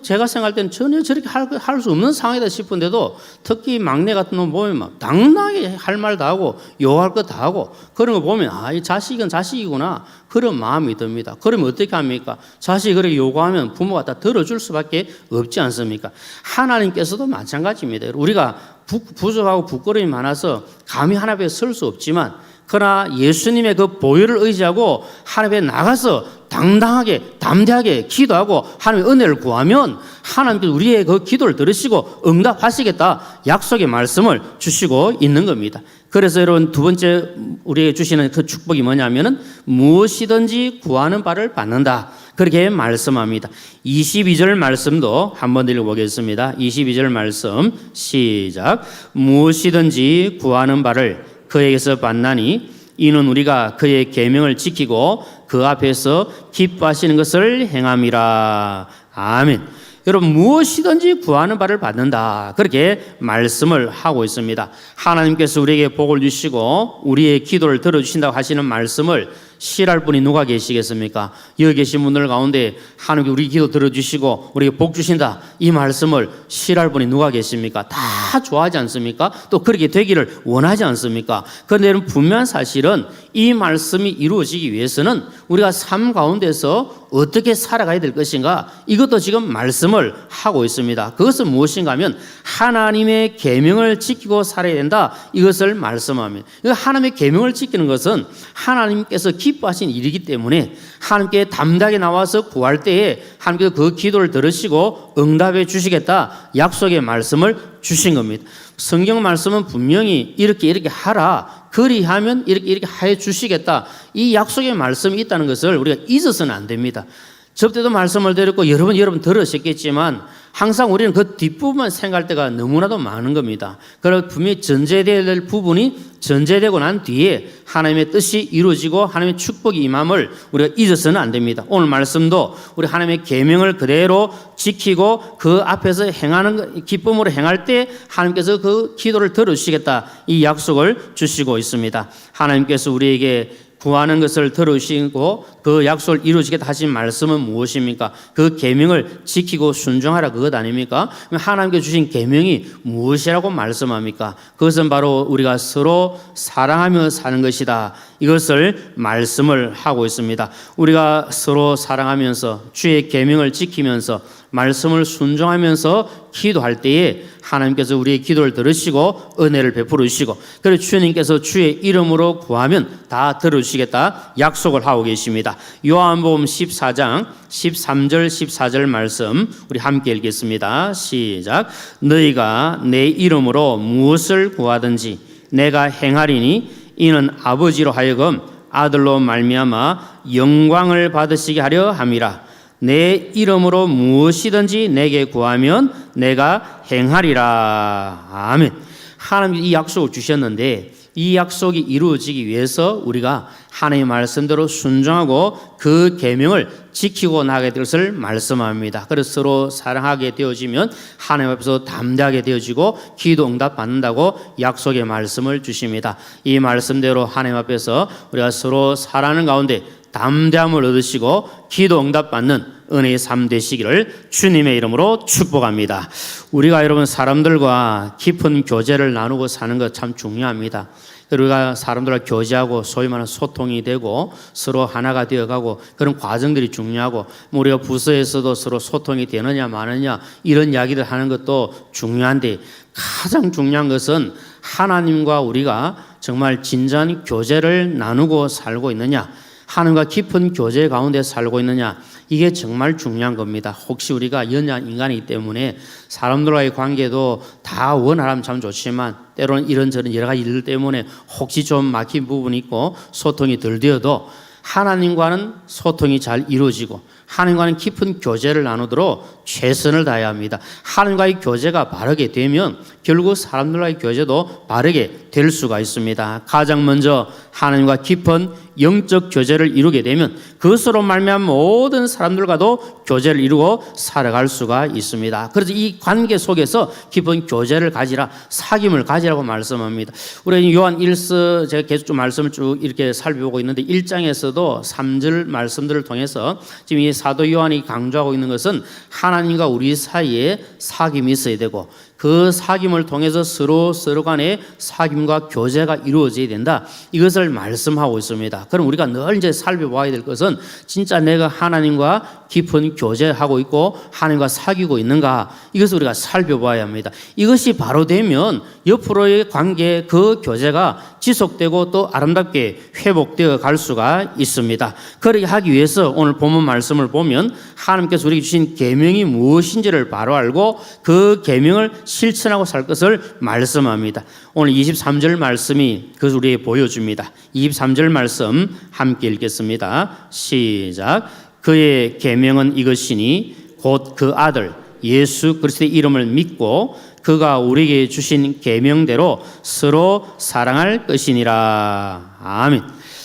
제가 생각할 때는 전혀 저렇게 할 수 없는 상황이다 싶은데도 특히 막내 같은 놈 보면 막 당당하게 할 말 다 하고 요구할 거 다 하고 그런 거 보면 이 자식은 자식이구나 그런 마음이 듭니다. 그러면 어떻게 합니까? 자식이 그렇게 요구하면 부모가 다 들어줄 수밖에 없지 않습니까? 하나님께서도 마찬가지입니다. 우리가 부족하고 부끄러움이 많아서 감히 하나님 앞에 설 수 없지만 그러나 예수님의 그 보혈을 의지하고 하나님 앞에 나가서 당당하게 담대하게 기도하고 하나님의 은혜를 구하면 하나님께서 우리의 그 기도를 들으시고 응답하시겠다 약속의 말씀을 주시고 있는 겁니다. 그래서 여러분 두 번째 우리에게 주시는 그 축복이 뭐냐면은 무엇이든지 구하는 바를 받는다. 그렇게 말씀합니다. 22절 말씀도 한번 읽어보겠습니다. 22절 말씀 시작. 무엇이든지 구하는 바를 그에게서 받나니 이는 우리가 그의 계명을 지키고 그 앞에서 기뻐하시는 것을 행함이라. 아멘. 여러분 무엇이든지 구하는 바를 받는다. 그렇게 말씀을 하고 있습니다. 하나님께서 우리에게 복을 주시고 우리의 기도를 들어주신다고 하시는 말씀을 싫어할 분이 누가 계시겠습니까? 여기 계신 분들 가운데 하나님께 우리 기도 들어주시고 우리에게 복 주신다 이 말씀을 싫어할 분이 누가 계십니까? 다 좋아하지 않습니까? 또 그렇게 되기를 원하지 않습니까? 그런데 여러분 분명한 사실은 이 말씀이 이루어지기 위해서는 우리가 삶 가운데서 어떻게 살아가야 될 것인가 이것도 지금 말씀을 하고 있습니다. 그것은 무엇인가 하면 하나님의 계명을 지키고 살아야 된다 이것을 말씀합니다. 하나님의 계명을 지키는 것은 하나님께서 기뻐하신 일이기 때문에 하나님께 담대하게 나와서 구할 때에 하나님께서 그 기도를 들으시고 응답해 주시겠다 약속의 말씀을 주신 겁니다. 성경 말씀은 분명히 이렇게 하라 그리하면 이렇게 해 주시겠다 이 약속의 말씀이 있다는 것을 우리가 잊어서는 안 됩니다. 저때도 말씀을 드렸고 여러분 들으셨겠지만 항상 우리는 그 뒷부분만 생각할 때가 너무나도 많은 겁니다. 그래서 분명히 전제되어야 될 부분이 전제되고 난 뒤에 하나님의 뜻이 이루어지고 하나님의 축복이 임함을 우리가 잊어서는 안 됩니다. 오늘 말씀도 우리 하나님의 계명을 그대로 지키고 그 앞에서 행하는 기쁨으로 행할 때 하나님께서 그 기도를 들어주시겠다 이 약속을 주시고 있습니다. 하나님께서 우리에게 구하는 것을 들으시고 그 약속을 이루어지겠다 하신 말씀은 무엇입니까? 그 계명을 지키고 순종하라 그것 아닙니까? 하나님께 주신 계명이 무엇이라고 말씀합니까? 그것은 바로 우리가 서로 사랑하며 사는 것이다. 이것을 말씀을 하고 있습니다. 우리가 서로 사랑하면서 주의 계명을 지키면서 말씀을 순종하면서 기도할 때에 하나님께서 우리의 기도를 들으시고 은혜를 베풀어 주시고 그리고 주님께서 주의 이름으로 구하면 다 들어주시겠다 약속을 하고 계십니다. 요한복음 14장 13절 14절 말씀 우리 함께 읽겠습니다. 시작. 너희가 내 이름으로 무엇을 구하든지 내가 행하리니 이는 아버지로 하여금 아들로 말미암아 영광을 받으시게 하려 함이라. 내 이름으로 무엇이든지 내게 구하면 내가 행하리라. 아멘. 하나님이 이 약속을 주셨는데 이 약속이 이루어지기 위해서 우리가 하나님의 말씀대로 순종하고 그 계명을 지키고 나가게 될 것을 말씀합니다. 그래서 서로 사랑하게 되어지면 하나님 앞에서 담대하게 되어지고 기도 응답 받는다고 약속의 말씀을 주십니다. 이 말씀대로 하나님 앞에서 우리가 서로 살아가는 가운데 담대함을 얻으시고 기도 응답 받는 은혜의 삶 되시기를 주님의 이름으로 축복합니다. 우리가 여러분 사람들과 깊은 교제를 나누고 사는 것 참 중요합니다. 우리가 사람들과 교제하고 소위 말하는 소통이 되고 서로 하나가 되어가고 그런 과정들이 중요하고 우리가 부서에서도 서로 소통이 되느냐 마느냐 이런 이야기를 하는 것도 중요한데 가장 중요한 것은 하나님과 우리가 정말 진지한 교제를 나누고 살고 있느냐, 하나님과 깊은 교제 가운데 살고 있느냐, 이게 정말 중요한 겁니다. 혹시 우리가 연약한 인간이기 때문에 사람들과의 관계도 다 원활하면 참 좋지만 때로는 이런저런 여러 가지 일 때문에 혹시 좀 막힌 부분이 있고 소통이 덜 되어도 하나님과는 소통이 잘 이루어지고 하나님과는 깊은 교제를 나누도록 최선을 다해야 합니다. 하나님과의 교제가 바르게 되면 결국 사람들과의 교제도 바르게 될 수가 있습니다. 가장 먼저 하나님과 깊은 영적 교제를 이루게 되면 그것으로 말미암아 모든 사람들과도 교제를 이루고 살아갈 수가 있습니다. 그래서 이 관계 속에서 깊은 교제를 가지라, 사귐을 가지라고 말씀합니다. 우리 요한 1서 제가 계속 좀 말씀을 쭉 이렇게 살펴보고 있는데 1장에서도 3절 말씀들을 통해서 지금 이 사도 요한이 강조하고 있는 것은 하나님과 우리 사이에 사귐이 있어야 되고 그 사귐을 통해서 서로 간에 사귐과 교제가 이루어져야 된다. 이것을 말씀하고 있습니다. 그럼 우리가 늘 이제 살펴봐야 될 것은 진짜 내가 하나님과 깊은 교제하고 있고 하나님과 사귀고 있는가, 이것을 우리가 살펴봐야 합니다. 이것이 바로 되면 옆으로의 관계, 그 교제가 지속되고 또 아름답게 회복되어 갈 수가 있습니다. 그렇게 하기 위해서 오늘 본문 말씀을 보면 하나님께서 우리에게 주신 계명이 무엇인지를 바로 알고 그 계명을 실천하고 살 것을 말씀합니다. 오늘 23절 말씀이 그것을 우리에게 보여줍니다. 23절 말씀 함께 읽겠습니다. 시작. 그의 계명은 이것이니 곧 그 아들 예수 그리스도의 이름을 믿고 그가 우리에게 주신 계명대로 서로 사랑할 것이니라. 아멘.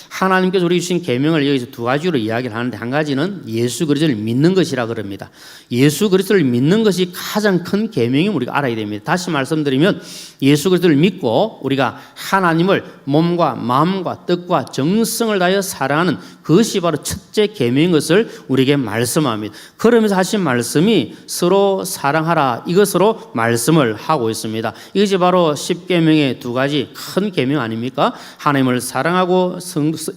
하나님께서 우리에게 주신 계명을 여기서 두 가지로 이야기를 하는데 한 가지는 예수 그리스도를 믿는 것이라 그럽니다. 예수 그리스도를 믿는 것이 가장 큰 계명임을 우리가 알아야 됩니다. 다시 말씀드리면 예수 그리스도를 믿고 우리가 하나님을 몸과 마음과 뜻과 정성을 다하여 사랑하는 그것이 바로 첫째 계명인 것을 우리에게 말씀합니다. 그러면서 하신 말씀이 서로 사랑하라, 이것으로 말씀을 하고 있습니다. 이것이 바로 10계명의 두 가지 큰 계명 아닙니까? 하나님을 사랑하고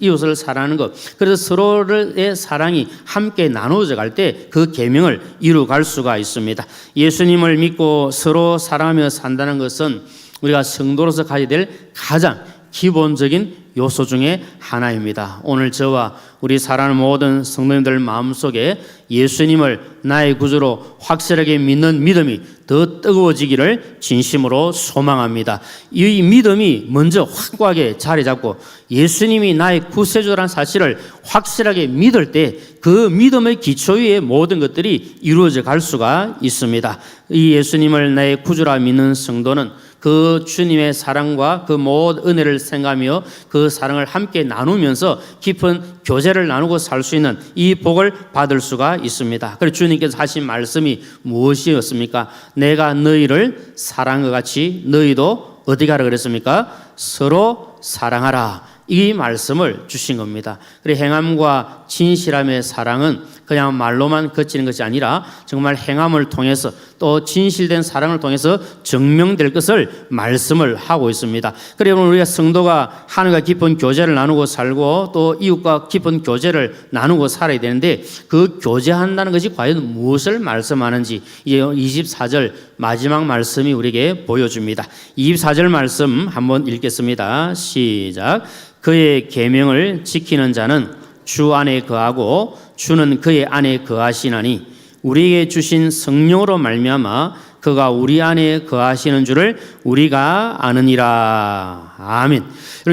이웃을 사랑하는 것. 그래서 서로의 사랑이 함께 나누어져 갈 때 그 계명을 이루어갈 수가 있습니다. 예수님을 믿고 서로 사랑하며 산다는 것은 우리가 성도로서 가져야 될 가장 기본적인 요소 중에 하나입니다. 오늘 저와 우리 사랑하는 모든 성도님들 마음속에 예수님을 나의 구주로 확실하게 믿는 믿음이 더 뜨거워지기를 진심으로 소망합니다. 이 믿음이 먼저 확고하게 자리 잡고 예수님이 나의 구세주라는 사실을 확실하게 믿을 때 그 믿음의 기초 위에 모든 것들이 이루어져 갈 수가 있습니다. 이 예수님을 나의 구주라 믿는 성도는 그 주님의 사랑과 그 모든 은혜를 생각하며 그 사랑을 함께 나누면서 깊은 교제를 나누고 살 수 있는 이 복을 받을 수가 있습니다. 그래서 주님께서 하신 말씀이 무엇이었습니까? 내가 너희를 사랑한 것 같이 너희도 어디 가라 그랬습니까? 서로 사랑하라. 이 말씀을 주신 겁니다. 그리고 행함과 진실함의 사랑은 그냥 말로만 그치는 것이 아니라 정말 행함을 통해서 또 진실된 사랑을 통해서 증명될 것을 말씀을 하고 있습니다. 그리고 우리가 성도가 하나님과 깊은 교제를 나누고 살고 또 이웃과 깊은 교제를 나누고 살아야 되는데 그 교제한다는 것이 과연 무엇을 말씀하는지 이제 24절 마지막 말씀이 우리에게 보여줍니다. 24절 말씀 한번 읽겠습니다. 시작. 그의 계명을 지키는 자는 주 안에 거하고 주는 그의 안에 거하시나니 우리에게 주신 성령으로 말미암아 그가 우리 안에 거하시는 줄을 우리가 아느니라. 아멘.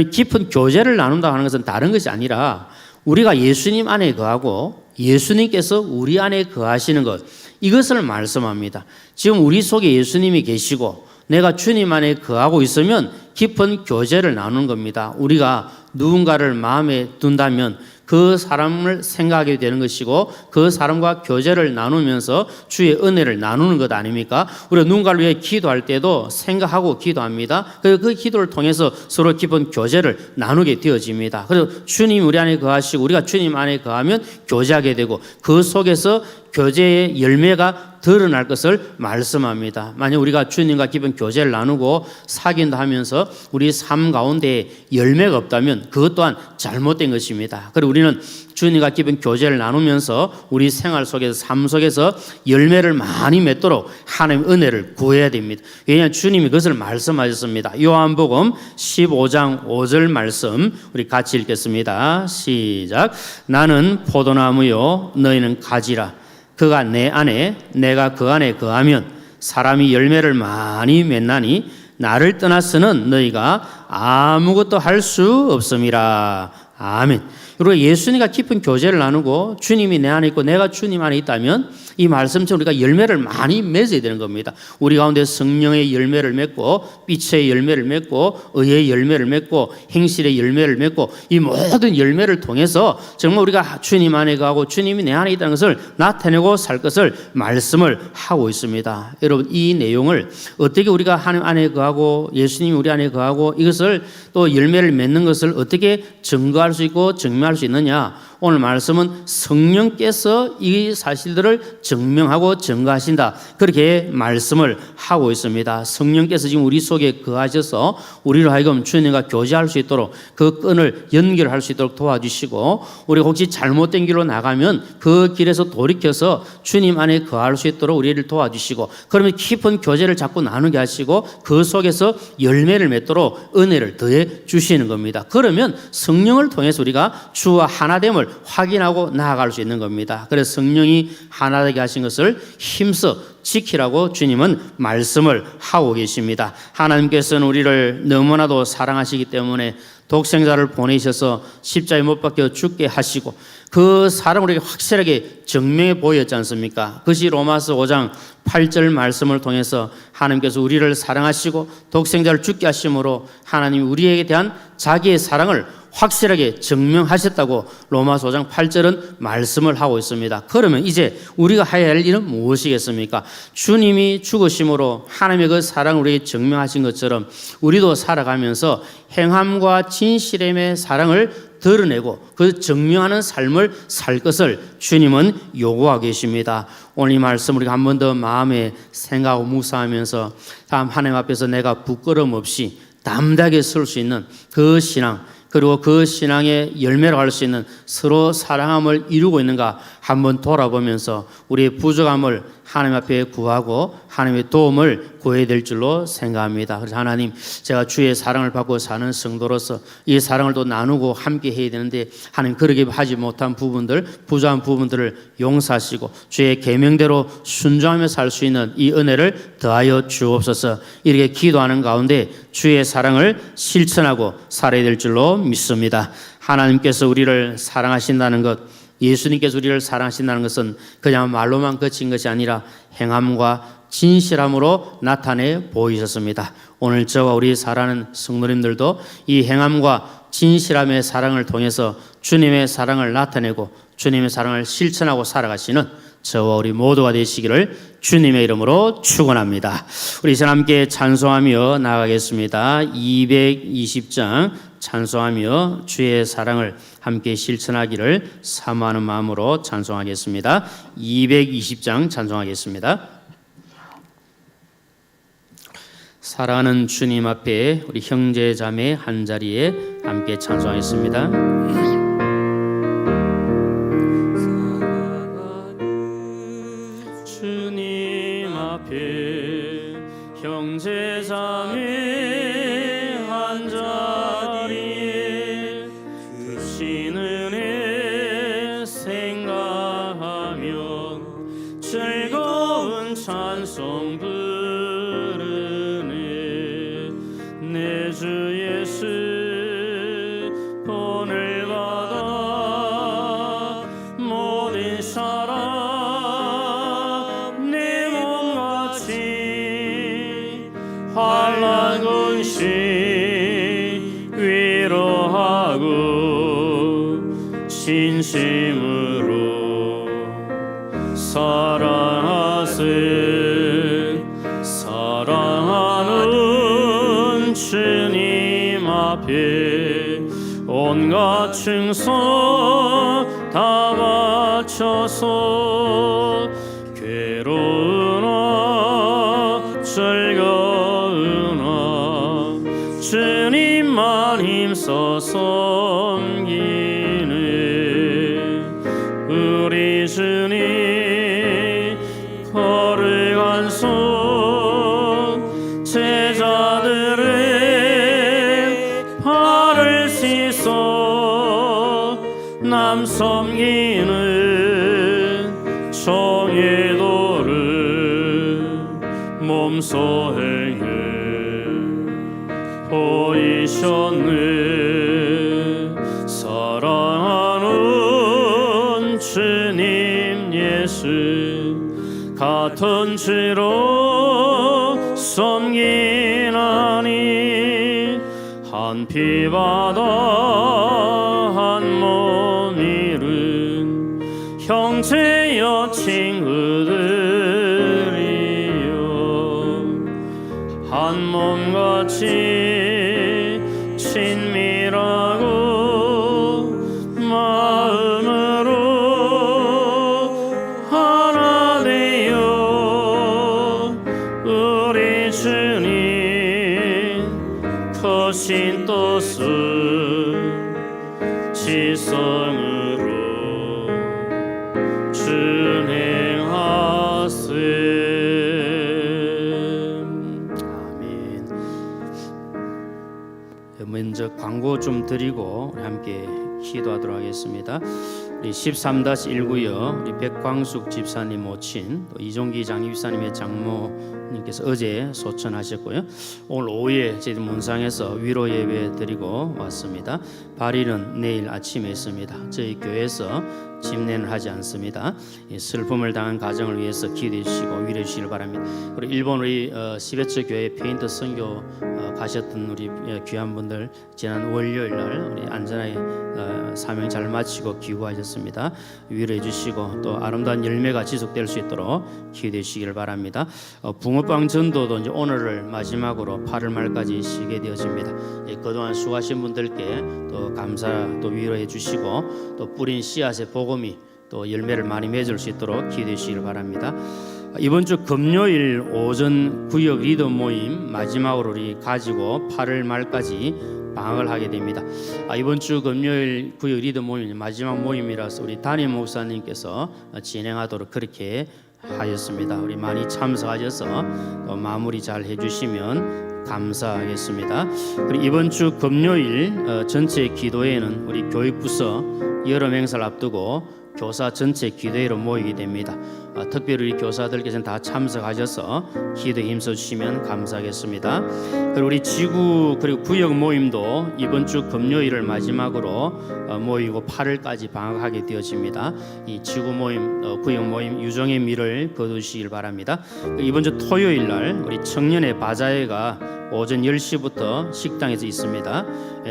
깊은 교제를 나눈다 하는 것은 다른 것이 아니라 우리가 예수님 안에 거하고 예수님께서 우리 안에 거하시는 것, 이것을 말씀합니다. 지금 우리 속에 예수님이 계시고 내가 주님 안에 거하고 있으면 깊은 교제를 나누는 겁니다. 우리가 누군가를 마음에 둔다면 그 사람을 생각하게 되는 것이고 그 사람과 교제를 나누면서 주의 은혜를 나누는 것 아닙니까? 우리가 누군가를 위해 기도할 때도 생각하고 기도합니다. 그래서 그 기도를 통해서 서로 깊은 교제를 나누게 되어집니다. 그래서 주님 우리 안에 거하시고 우리가 주님 안에 거하면 교제하게 되고 그 속에서 교제의 열매가 드러날 것을 말씀합니다. 만약 우리가 주님과 깊은 교제를 나누고 사귄다 하면서 우리 삶 가운데 열매가 없다면 그것 또한 잘못된 것입니다. 그리고 우리는 주님과 깊은 교제를 나누면서 우리 생활 속에서 삶 속에서 열매를 많이 맺도록 하나님의 은혜를 구해야 됩니다. 왜냐하면 주님이 그것을 말씀하셨습니다. 요한복음 15장 5절 말씀 우리 같이 읽겠습니다. 시작. 나는 포도나무요 너희는 가지라. 그가 내 안에 내가 그 안에 거하면 사람이 열매를 많이 맺나니 나를 떠나서는 너희가 아무것도 할 수 없음이라. 아멘. 그리고 예수님과 깊은 교제를 나누고 주님이 내 안에 있고 내가 주님 안에 있다면 이 말씀처럼 우리가 열매를 많이 맺어야 되는 겁니다. 우리 가운데 성령의 열매를 맺고 빛의 열매를 맺고 의의 열매를 맺고 행실의 열매를 맺고 이 모든 열매를 통해서 정말 우리가 주님 안에 거하고 주님이 내 안에 있다는 것을 나타내고 살 것을 말씀을 하고 있습니다. 여러분 이 내용을 어떻게 우리가 하나님 안에 거하고 예수님이 우리 안에 거하고 이것을 또 열매를 맺는 것을 어떻게 증거할 수 있고 증명할 수 있느냐? 오늘 말씀은 성령께서 이 사실들을 증명하고 증거하신다. 그렇게 말씀을 하고 있습니다. 성령께서 지금 우리 속에 거하셔서 우리로 하여금 주님과 교제할 수 있도록 그 끈을 연결할 수 있도록 도와주시고 우리가 혹시 잘못된 길로 나가면 그 길에서 돌이켜서 주님 안에 거할 수 있도록 우리를 도와주시고 그러면 깊은 교제를 자꾸 나누게 하시고 그 속에서 열매를 맺도록 은혜를 더해 주시는 겁니다. 그러면 성령을 통해서 우리가 주와 하나됨을 확인하고 나아갈 수 있는 겁니다. 그래서 성령이 하나 되게 하신 것을 힘써 지키라고 주님은 말씀을 하고 계십니다. 하나님께서는 우리를 너무나도 사랑하시기 때문에 독생자를 보내셔서 십자가에 못 박혀 죽게 하시고 그 사랑을 우리에게 확실하게 증명해 보였지 않습니까? 그것이 로마서 5장 8절 말씀을 통해서 하나님께서 우리를 사랑하시고 독생자를 죽게 하심으로 하나님이 우리에게 대한 자기의 사랑을 확실하게 증명하셨다고 로마서 5장 8절은 말씀을 하고 있습니다. 그러면 이제 우리가 해야 할 일은 무엇이겠습니까? 주님이 죽으심으로 하나님의 그 사랑을 우리에게 증명하신 것처럼 우리도 살아가면서 행함과 진실함의 사랑을 드러내고 그 증명하는 삶을 살 것을 주님은 요구하고 계십니다. 오늘 이 말씀 우리가 한 번 더 마음에 생각하고 묵상하면서 다음 하나님 앞에서 내가 부끄럼 없이 담대하게 설 수 있는 그 신앙 그리고 그 신앙의 열매로 할 수 있는 서로 사랑함을 이루고 있는가 한번 돌아보면서 우리의 부족함을 하나님 앞에 구하고 하나님의 도움을 구해야 될 줄로 생각합니다. 그래서 하나님 제가 주의 사랑을 받고 사는 성도로서 이 사랑을 또 나누고 함께 해야 되는데 하나님 그렇게 하지 못한 부분들 부족한 부분들을 용서하시고 주의 계명대로 순종하며 살 수 있는 이 은혜를 더하여 주옵소서. 이렇게 기도하는 가운데 주의 사랑을 실천하고 살아야 될 줄로 믿습니다. 하나님께서 우리를 사랑하신다는 것 예수님께서 우리를 사랑하신다는 것은 그냥 말로만 그친 것이 아니라 행함과 진실함으로 나타내 보이셨습니다. 오늘 저와 우리 사랑하는 성도님들도 이 행함과 진실함의 사랑을 통해서 주님의 사랑을 나타내고 주님의 사랑을 실천하고 살아가시는 저와 우리 모두가 되시기를 주님의 이름으로 축원합니다. 우리 이제 함께 찬송하며 나아가겠습니다. 220장 찬송하며 주의 사랑을 함께 실천하기를 사모하는 마음으로 찬송하겠습니다. 220장 찬송하겠습니다. 사랑하는 주님 앞에 우리 형제 자매 한 자리에 함께 찬송하겠습니다. 주님 앞에 형제 자매 한 자리에 주신 은혜 생각하며 즐거운 찬송 부르네. 내 주 예수 본을 받아 모든 사람 내 몸같이 환난 근심 위로하고 진심으로 사랑하는 주님 앞에 온갖 충성 다 바쳐서 괴로우나 즐거우나 주님만 힘써 섬기네. 우리 주님 거룩한 손 제자들의 발을 씻어 남 섬기는 정의 도를 몸소 행해 보이셨네. 사랑하는 주님 예수 같은 죄로 섬기나니 한 피바다 한 몸 이룬 형제여 친구들이여 한 몸같이 친밀하고 마음으로 하나 되어 우리 주님 크신 뜻을 지성으로 준행하세. 아멘. 먼저 광고 좀 드리고 우리 함께 기도하도록 하겠습니다. 우리 13-19여 우리 백광숙 집사님 모친 또 이종기 장집사님의 장모님께서 어제 소천하셨고요. 오늘 오후에 저희 문상에서 위로 예배 드리고 왔습니다. 발일은 내일 아침에 있습니다. 저희 교회에서 집례는 하지 않습니다. 슬픔을 당한 가정을 위해서 기도해 주시고 위로해 주시길 바랍니다. 그리고 일본 우리 시베츠 교회 페인트 선교 가셨던 우리 귀한 분들 지난 월요일 날 우리 안전하게 사명 잘 마치고 귀국하셨습니다. 위로해 주시고 또 아름다운 열매가 지속될 수 있도록 기도해 주시길 바랍니다. 붕어빵 전도도 이제 오늘을 마지막으로 8월 말까지 쉬게 되어집니다. 그동안 수고하신 분들께 또 감사 또 위로해 주시고 또 뿌린 씨앗의 복음이 또 열매를 많이 맺을 수 있도록 기도해 주시길 바랍니다. 이번 주 금요일 오전 구역 리더 모임 마지막으로 우리 가지고 8월 말까지 방학을 하게 됩니다. 이번 주 금요일 구역 리더 모임 마지막 모임이라서 우리 담임 목사님께서 진행하도록 그렇게 하였습니다. 우리 많이 참석하셔서 또 마무리 잘 해주시면 감사하겠습니다. 그리고 이번 주 금요일 전체 기도회에는 우리 교육부서 여름 행사를 앞두고 교사 전체 기도회로 모이게 됩니다. 특별히 우리 교사들께서는 다 참석하셔서 기도에 힘써 주시면 감사하겠습니다. 그리고 우리 지구 그리고 구역 모임도 이번 주 금요일을 마지막으로 모이고 8월까지 방학하게 되어집니다. 이 지구 모임, 구역 모임 유종의 미를 거두시길 바랍니다. 이번 주 토요일 날 우리 청년의 바자회가 오전 10시부터 식당에서 있습니다.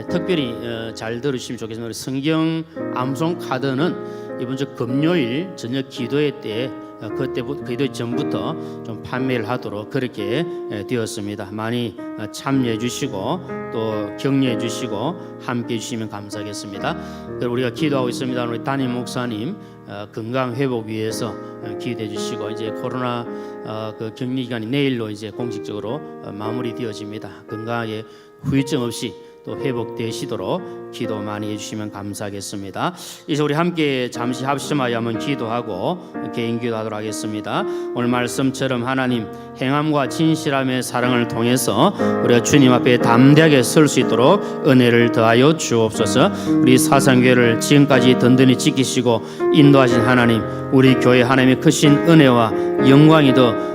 특별히 잘 들으시면 좋겠습니다. 우리 성경 암송 카드는 이번 주 금요일 저녁 기도회 때 그때부터 기도 전부터 좀 판매를 하도록 그렇게 되었습니다. 많이 참여해 주시고 또 격려해 주시고 함께 해 주시면 감사하겠습니다. 우리가 기도하고 있습니다. 우리 담임 목사님 건강 회복 위해서 기도해 주시고 이제 코로나 그 격리 기간이 내일로 이제 공식적으로 마무리되어집니다. 건강하게 후유증 없이 또 회복되시도록 기도 많이 해주시면 감사하겠습니다. 이제 우리 함께 잠시 합심하여 한번 기도하고 개인 기도하도록 하겠습니다. 오늘 말씀처럼 하나님 행함과 진실함의 사랑을 통해서 우리가 주님 앞에 담대하게 설 수 있도록 은혜를 더하여 주옵소서. 우리 사상교회를 지금까지 든든히 지키시고 인도하신 하나님, 우리 교회 하나님의 크신 은혜와 영광이 더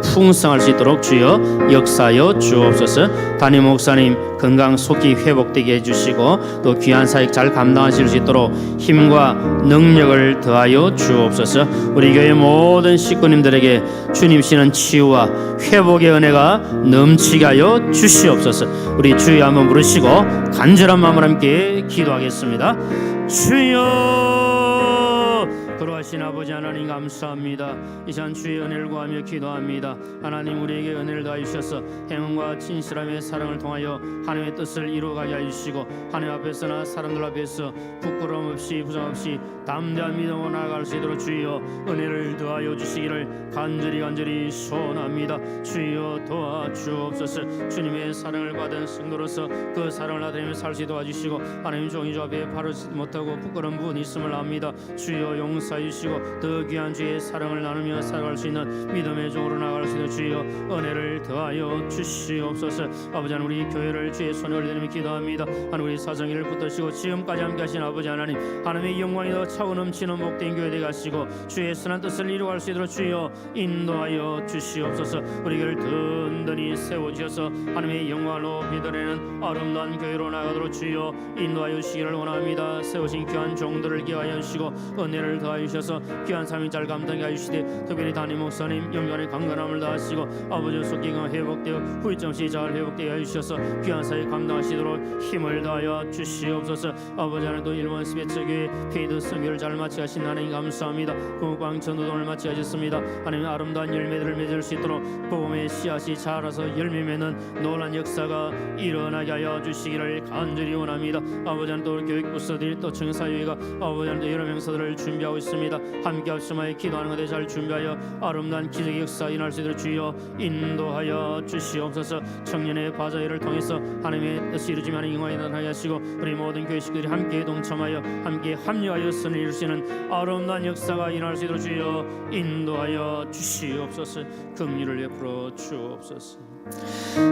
풍성할 수 있도록 주여 역사하여 주옵소서. 담임 목사님 건강 속히 회복되게 해주시고 또 귀한 사역 잘 감당하실 수 있도록 힘과 능력을 더하여 주옵소서. 우리 교회 모든 식구님들에게 주님 시는 치유와 회복의 은혜가 넘치게 하여 주시옵소서. 우리 주여 한번 부르시고 간절한 마음으로 함께 기도하겠습니다. 주여 거룩하신 아버지 하나님 감사합니다. 이 시간 주의 은혜를 구하며 기도합니다. 하나님 우리에게 은혜를 더하여 주셔서 행함과 진실함의 사랑을 통하여 하나님의 뜻을 이루어가게 하시고 하나님 앞에서나 사람들 앞에서 부끄러움 없이 부정 없이 담대한 믿음으로 나아갈 수 있도록 주여 은혜를 더하여 주시기를 간절히 소원합니다. 주여 도와주옵소서. 주님의 사랑을 받은 성도로서 그 사랑을 나타내며 살 수 있도록 도와주시고 하나님 종이 주 앞에 바르지 못하고 부끄러운 부분이 있음을 압니다. 주여 용서해 주시고 더 귀한 주의 사랑을 나누며 살아갈 수 있는 믿음의 종으로 나아갈 수 있는 주여 은혜를 더하여 주시옵소서. 아버지 하나님 우리 교회를 주의 손에 올려드리며 기도합니다. 하나님 우리 사정일을 붙드시고 지금까지 함께 하신 아버지 하나님 하나님의 영광이 더 차고 넘치는 복된 교회 되게 하시고 주의 선한 뜻을 이루어갈 수 있도록 주여 인도하여 주시옵소서. 우리 교회를 든든히 세워주셔서 하나님의 영광을 높이 드리는 아름다운 교회로 나가도록 주여 인도하여 주시기를 원합니다. 세우신 귀한 종들을 기하여 주시고 은혜를 더하여 주셔서 귀한 삶이 잘 감당하게 하시되 특별히 담임 목사님 영전의 강건함을 다하시고 아버지 속기가 회복되어 후유증 없이 잘 회복되게 하주셔서 귀한 사회 감당하시도록 힘을 다하여 주시옵소서. 아버지 하나님도 일본 스베츠교회 페이드 선교를 잘 마치게 하신 하나님 감사합니다. 국방 전도동을 마치게 하셨습니다. 하나님 아름다운 열매들을 맺을 수 있도록 복음의 씨앗이 자라서 열매 맺는 놀란 역사가 일어나게 하여 주시기를 간절히 원합니다. 아버지 하나님 또 교육부서들 또 청사회가 아버지 하나님 여러 명사들을 준비하고 있습니다. 함께 합심하여 기도하는 것에 잘 준비하여 아름다운 기적의 역사 일어날 수 있도록 주여 인도하여 주시옵소서. 청년의 바자회를 통해서 하나님의 뜻이 이루어지면 영광이 나타나게 하시고 우리 모든 교회 식구들이 함께 동참하여 함께 합류하여 선을 이루시는 아름다운 역사가 일어날 수 있도록 주여 인도하여 주시옵소서. 긍휼을 베풀어 주옵소서.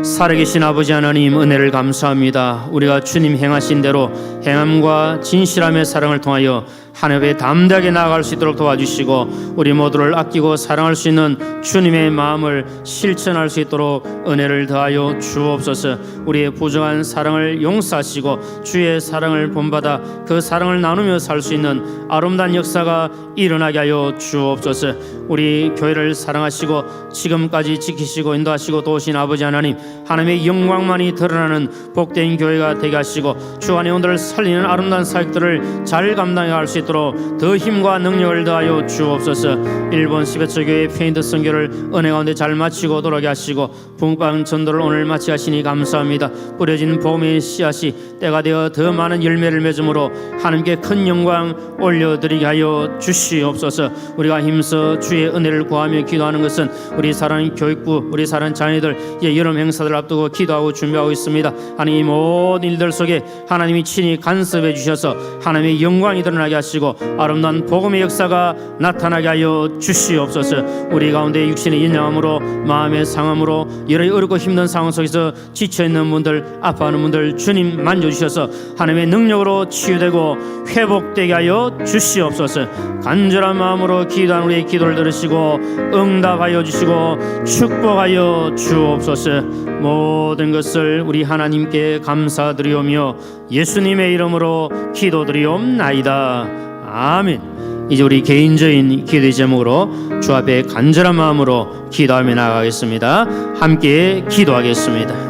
살아계신 아버지 하나님 은혜를 감사합니다. 우리가 주님 행하신 대로 행함과 진실함의 사랑을 통하여 하나님의 담대하게 나아갈 수 있도록 도와주시고 우리 모두를 아끼고 사랑할 수 있는 주님의 마음을 실천할 수 있도록 은혜를 더하여 주옵소서. 우리의 부정한 사랑을 용서하시고 주의 사랑을 본받아 그 사랑을 나누며 살 수 있는 아름다운 역사가 일어나게 하여 주옵소서. 우리 교회를 사랑하시고 지금까지 지키시고 인도하시고 도우신 아버지 하나님 하나님의 영광만이 드러나는 복된 교회가 되게 하시고 주 안에 온들을 살리는 아름다운 사역들을 잘 감당할 수 있도록 더 힘과 능력을 더하여 주옵소서. 일본 시베츠 교회 페인트 선교를 은혜 가운데 잘 마치고 돌아가게 하시고 붕방 전도를 오늘 마치 하시니 감사합니다. 뿌려진 복음의 씨앗이 때가 되어 더 많은 열매를 맺음으로 하나님께 큰 영광 올려드리게 하여 주시옵소서. 우리가 힘써 주의 은혜를 구하며 기도하는 것은 우리 사랑하는 교육부 우리 사랑하는 자녀들 여름 행사들 앞두고 기도하고 준비하고 있습니다. 하나님 이 모든 일들 속에 하나님이 친히 간섭해 주셔서 하나님의 영광이 드러나게 하시고 아름다운 복음의 역사가 나타나게 하여 주시옵소서. 우리 가운데 육신의 연약함으로 마음의 상함으로 여러 어렵고 힘든 상황 속에서 지쳐있는 분들 아파하는 분들 주님 만져주셔서 하나님의 능력으로 치유되고 회복되게 하여 주시옵소서. 간절한 마음으로 기도하는 우리의 기도를 들으시고 응답하여 주시고 축복하여 주옵소서. 모든 것을 우리 하나님께 감사드리오며 예수님의 이름으로 기도드리옵나이다. 아멘. 이제 우리 개인적인 기도의 제목으로 주 앞에 간절한 마음으로 기도하며 나아가겠습니다. 함께 기도하겠습니다.